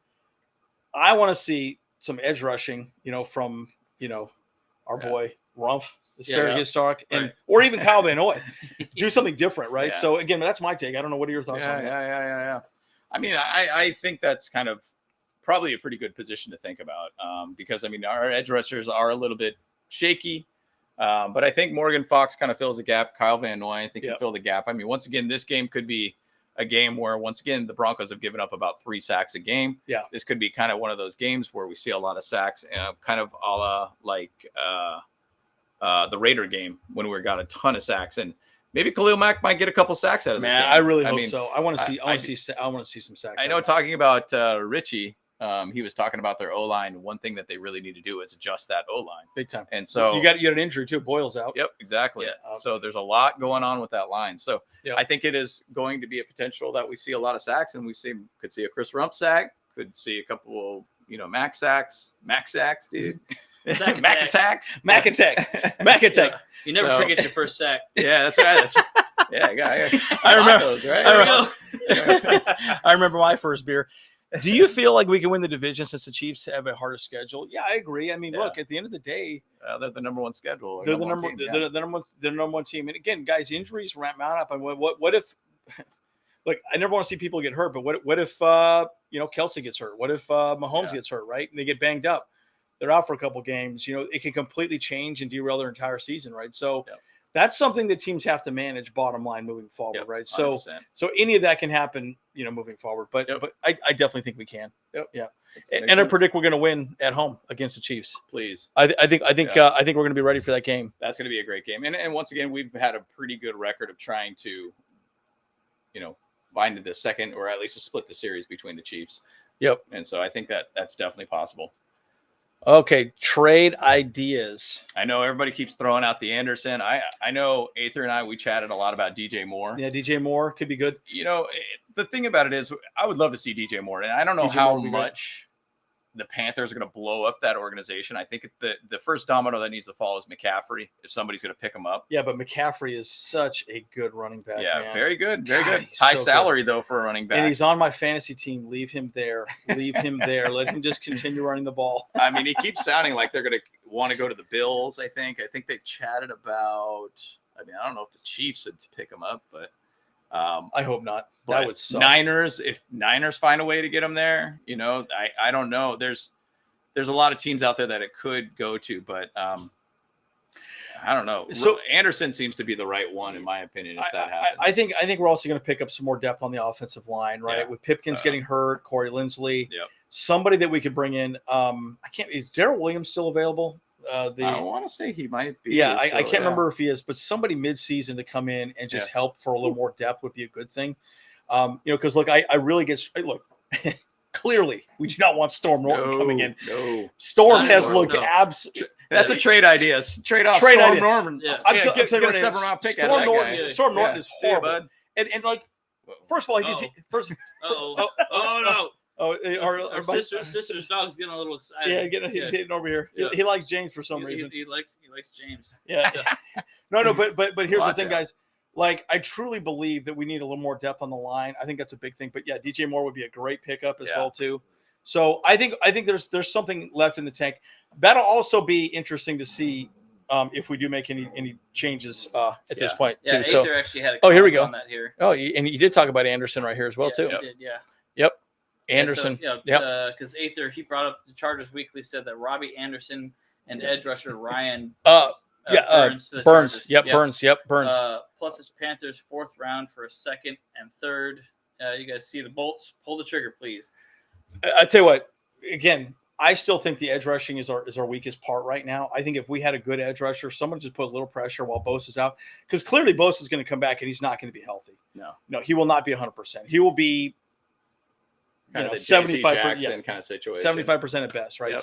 I want to see some edge rushing, from our boy Rumph. It's very historic, or even Kyle Van Noy. Do something different, right? So again, that's my take. I don't know. What are your thoughts on that?
Yeah. I mean, I think that's kind of probably a pretty good position to think about, because I mean, our edge rushers are a little bit shaky, but I think Morgan Fox kind of fills the gap. Kyle Van Noy, I think, can fill the gap. I mean, once again, this game could be a game where, once again, the Broncos have given up about 3 sacks a game.
Yeah,
this could be kind of one of those games where we see a lot of sacks, kind of a la like the Raider game when we got a ton of sacks, and maybe Khalil Mack might get a couple sacks out of this game.
I really hope so. I want to see. I want to see some sacks.
I know. Talking about Richie, he was talking about their O-line. One thing that they really need to do is adjust that O-line
big time.
And so
you got an injury too. Boyle's out.
Yep, exactly.
Yeah.
So there's a lot going on with that line. So I think it is going to be a potential that we see a lot of sacks, and could see a Chris Rump sack, could see a couple, max sacks, dude. Mac attacks.
Yeah.
You never forget your first sack.
Yeah, that's right. I
remember
those, right?
I remember my first beer. Do you feel like we can win the division since the Chiefs have a harder schedule? Yeah, I agree. I mean, look, at the end of the day,
they're the number one schedule.
They're the number one team. And again, guys, injuries mount up. I mean, what if? Look, I never want to see people get hurt, but what if Kelsey gets hurt? What if Mahomes gets hurt? Right, and they get banged up. They're out for a couple games. It can completely change and derail their entire season. Right, so. That's something that teams have to manage bottom line moving forward, right? So 100%. So any of that can happen, moving forward. But I definitely think we can.
Yep.
Yeah. And I predict we're going to win at home against the Chiefs.
Please.
I think we're going to be ready for that game.
That's going to be a great game. And once again, we've had a pretty good record of trying to, find the second or at least to split the series between the Chiefs.
Yep.
And so I think that's definitely possible.
Okay, trade ideas.
I know everybody keeps throwing out the Anderson. I know Aether and we chatted a lot about DJ Moore.
Yeah, DJ Moore could be good.
The thing about it is I would love to see DJ Moore, and I don't know how much the Panthers are going to blow up that organization. I think the first domino that needs to fall is McCaffrey if somebody's going to pick him up.
Yeah, but McCaffrey is such a good running back.
Yeah,
man.
Very good. Very good. High salary, though, for a running back.
And he's on my fantasy team. Leave him there. Let him just continue running the ball.
I mean, he keeps sounding like they're going to want to go to the Bills, I think. I think they chatted about – I don't know if the Chiefs would pick him up, but
I hope not. That would suck.
Niners, if Niners find a way to get him there, I don't know. There's a lot of teams out there that it could go to, but I don't know. So Anderson seems to be the right one, in my opinion, if that happens.
I think we're also going to pick up some more depth on the offensive line, right? Yeah. With Pipkins getting hurt, Corey Lindsley, somebody that we could bring in. Is Darrell Williams still available?
I want to say he might be.
Yeah, I can't remember if he is, but somebody mid-season to come in and just help for a little more depth would be a good thing. Because look, I really get clearly we do not want Storm Norton coming in.
No,
Storm has looked absolutely.
That's a trade idea. Trade off Storm Norton.
Yeah. Get a 7th-round pick. Storm Norton is horrible. And first of all, first.
Oh no.
Oh,
our sister's dog's getting a little excited.
Yeah, hitting over here. Yeah. He likes James for some reason.
He likes James.
Yeah. No, but here's the thing, guys. I truly believe that we need a little more depth on the line. I think that's a big thing. But yeah, DJ Moore would be a great pickup as well too. So I think there's something left in the tank. That'll also be interesting to see if we do make any changes at this point too.
Aether actually had
a here we go.
On that here.
Oh, and you did talk about Anderson right here as well too.
He did, yeah.
Yep. Anderson.
Because Aether, he brought up the Chargers Weekly, said that Robbie Anderson and edge rusher Ryan
Burns.
Burns.
Burns.
Plus it's Panthers 4th round for a 2nd and 3rd. You guys see the bolts? Pull the trigger, please.
I tell you what. Again, I still think the edge rushing is our weakest part right now. I think if we had a good edge rusher, someone just put a little pressure while Bosa's out, because clearly Bosa's going to come back and he's not going to be healthy. No, he will not be 100%. He will be.
Kind of the 75% kind of situation.
75% at best, right? Yep.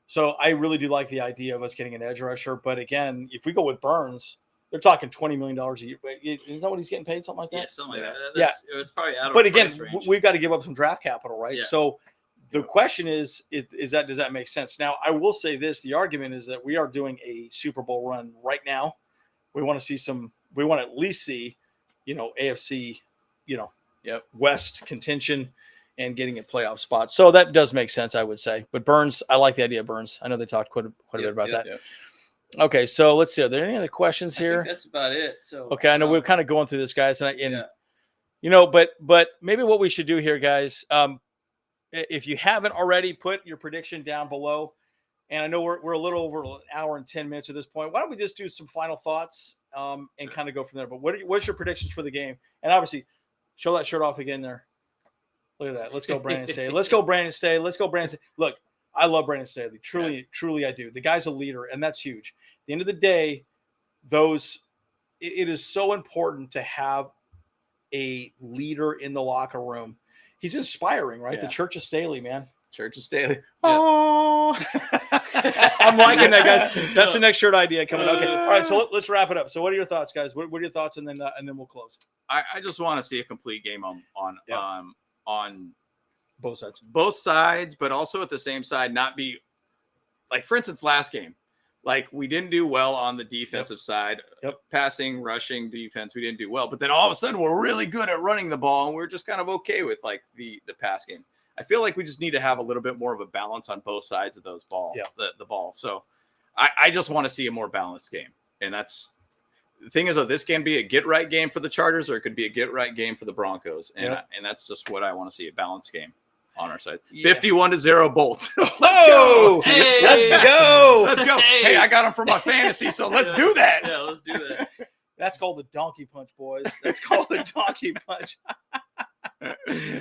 So I really do like the idea of us getting an edge rusher. But again, if we go with Burns, they're talking $20 million a year. Is that what he's getting paid? Something like that?
Yeah, something like that. It's probably out of
But again, we've got to give up some draft capital, right?
Yeah.
So the question is does that make sense? Now, I will say this. The argument is that we are doing a Super Bowl run right now. We want to at least see, AFC, West contention and getting a playoff spot. So that does make sense, I would say. But Burns, I like the idea of Burns. I know they talked quite a bit about that. Yep. Okay, so let's see. Are there any other questions here?
I think that's about it. So
okay, I know we're kind of going through this, guys, but maybe what we should do here, guys, if you haven't already, put your prediction down below. And I know we're a little over an hour and 10 minutes at this point. Why don't we just do some final thoughts and kind of go from there? But what's your predictions for the game? And obviously, show that shirt off again there. Look at that. Let's go, Brandon Staley. Let's go, Brandon Staley. Look, I love Brandon Staley. Truly, I do. The guy's a leader, and that's huge. At the end of the day, it is so important to have a leader in the locker room. He's inspiring, right? Yeah. The Church of Staley, man.
Church of Staley.
Oh, I'm liking that, guys. That's the next shirt idea coming. Okay, all right. So let's wrap it up. So, what are your thoughts, guys? What are your thoughts, and then we'll close.
I just want to see a complete game on
both sides,
but also at the same side, not be like, for instance, last game, like we didn't do well on the defensive side, passing, rushing, defense. We didn't do well, but then all of a sudden we're really good at running the ball, and we're just kind of okay with like the pass game. I feel like we just need to have a little bit more of a balance on both sides of those the ball. So I just want to see a more balanced game. And that's the thing is that this can be a get right game for the Chargers, or it could be a get right game for the Broncos. And and that's just what I want to see, a balanced game on our side. 51-0 Bolts. Let's go.
Hey.
Let's go.
Let's go. Hey, I got them for my fantasy, so let's do that.
Yeah, let's do that.
That's called the donkey punch, boys. That's called the donkey punch.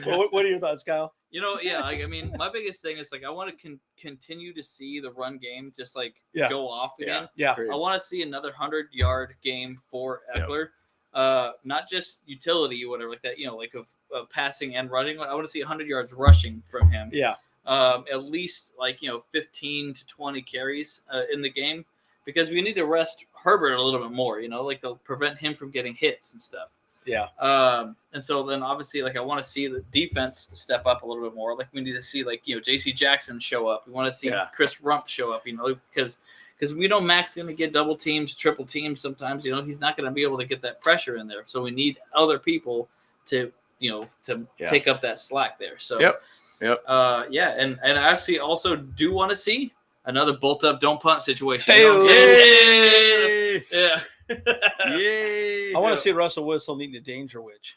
Well, what are your thoughts, Kyle?
I mean, my biggest thing is like I want to continue to see the run game just like go off again.
Yeah.
I want to see another 100-yard game for Eckler. Not just utility or whatever like that, like of passing and running. I want to see 100 yards rushing from him.
Yeah.
At least 15 to 20 carries in the game, because we need to rest Herbert a little bit more, like they'll prevent him from getting hits and stuff.
Yeah.
And so then obviously I want to see the defense step up a little bit more. Like we need to see JC Jackson show up. We want to see Chris Rump show up, because we know Mac's going to get double teams, triple teams sometimes. He's not going to be able to get that pressure in there. So we need other people to take up that slack there. So and I actually also do want to see another bolt up, don't punt situation. Yeah.
Yay!
I want to see Russell Wilson eating a danger witch.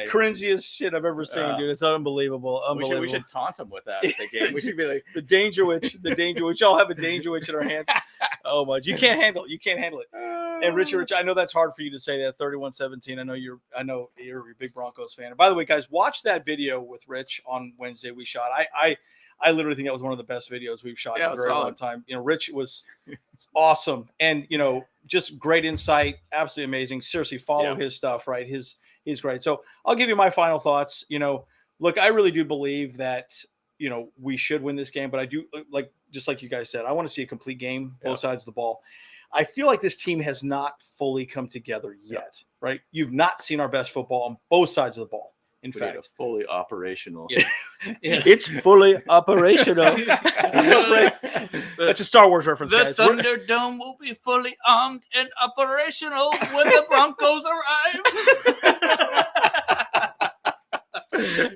Cringiest shit I've ever seen, dude. It's unbeliable.
We should taunt him with that at the game. We should be like
the danger witch. We all have a danger witch in our hands. Oh my! You can't handle it. And Rich, I know that's hard for you to say that. 31-17. I know you're a big Broncos fan. And by the way, guys, watch that video with Rich on Wednesday. We shot. I literally think that was one of the best videos we've shot in a very long time. Rich was awesome, and just great insight, absolutely amazing. Seriously, follow his stuff, right? He's great. So I'll give you my final thoughts. Look, I really do believe that we should win this game, but I do just like you guys said, I want to see a complete game, both sides of the ball. I feel like this team has not fully come together yet, right? You've not seen our best football on both sides of the ball. In fact,
it's fully operational.
It's fully operational. That's a Star Wars reference,
the
guys.
Thunderdome will be fully armed and operational when the Broncos arrive.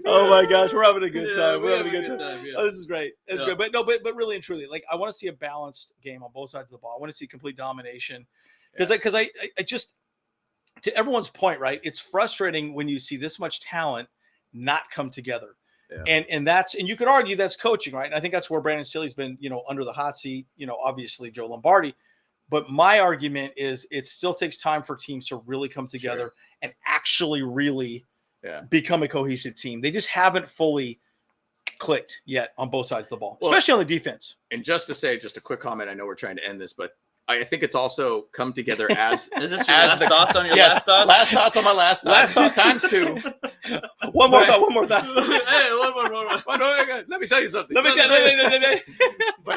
Oh my gosh, we're having a good time.
We're having a good time.
Oh, this is great. It's great. But really and truly, I want to see a balanced game on both sides of the ball. I want to see complete domination because I just. To everyone's point, right? It's frustrating when you see this much talent not come together. Yeah. And you could argue that's coaching, right? And I think that's where Brandon Staley's been, under the hot seat, obviously Joe Lombardi. But my argument is it still takes time for teams to really come together and actually really become a cohesive team. They just haven't fully clicked yet on both sides of the ball, especially on the defense.
And just to say, just a quick comment, I know we're trying to end this, but I think it's also come together as
is this your last thoughts on your last thought?
Last thoughts on my last thought times 2.
One more thought.
Hey, one more.
Let me tell you something. But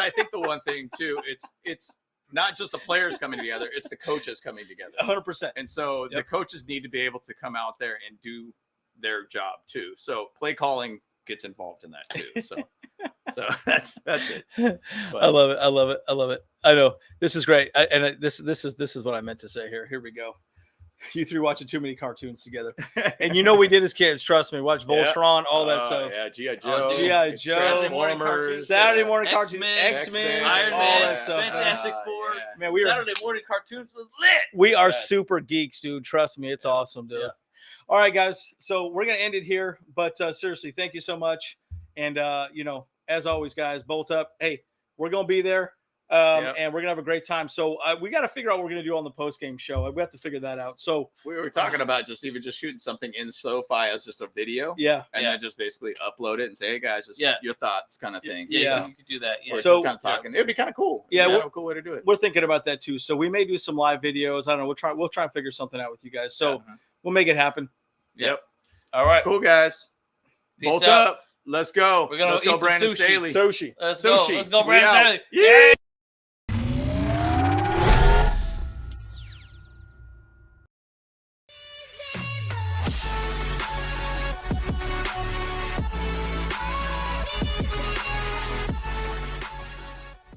I think the one thing too, it's not just the players coming together, it's the coaches coming together.
100%.
And so the coaches need to be able to come out there and do their job too. So play calling gets involved in that too. So that's it. But
I love it. I know this is great. This is what I meant to say here. Here we go. You three watching too many cartoons together, and we did as kids. Trust me, watch Voltron, all that stuff.
Yeah, G.I. Joe,
Saturday morning cartoons,
X-Men,
Iron
Man,
all that stuff.
Fantastic Four.
Man,
Saturday morning cartoons was lit.
We are super geeks, dude. Trust me, it's awesome, dude. Yeah. All right, guys. So we're gonna end it here, but seriously, thank you so much. And as always, guys, bolt up. Hey, we're gonna be there. And we're gonna have a great time. So we got to figure out what we're gonna do on the post game show. We have to figure that out. So
we were talking about just shooting something in SoFi as just a video, and then just basically upload it and say, "Hey guys, just your thoughts," kind of thing.
Yeah, you could do that. Yeah,
so kind of talking. It'd be kind of cool.
Yeah,
a cool way to do it.
We're thinking about that too. So we may do some live videos. I don't know. We'll try and figure something out with you guys. So we'll make it happen.
Yep.
All right.
Cool, guys.
Peace
Bolt
out.
up. Let's go.
We're gonna
Let's
eat
go,
some
Brandon
sushi.
Staley.
Sushi.
Let's
Sushi.
go. Let's go,
We
Brandon
out.
Staley.
Yeah.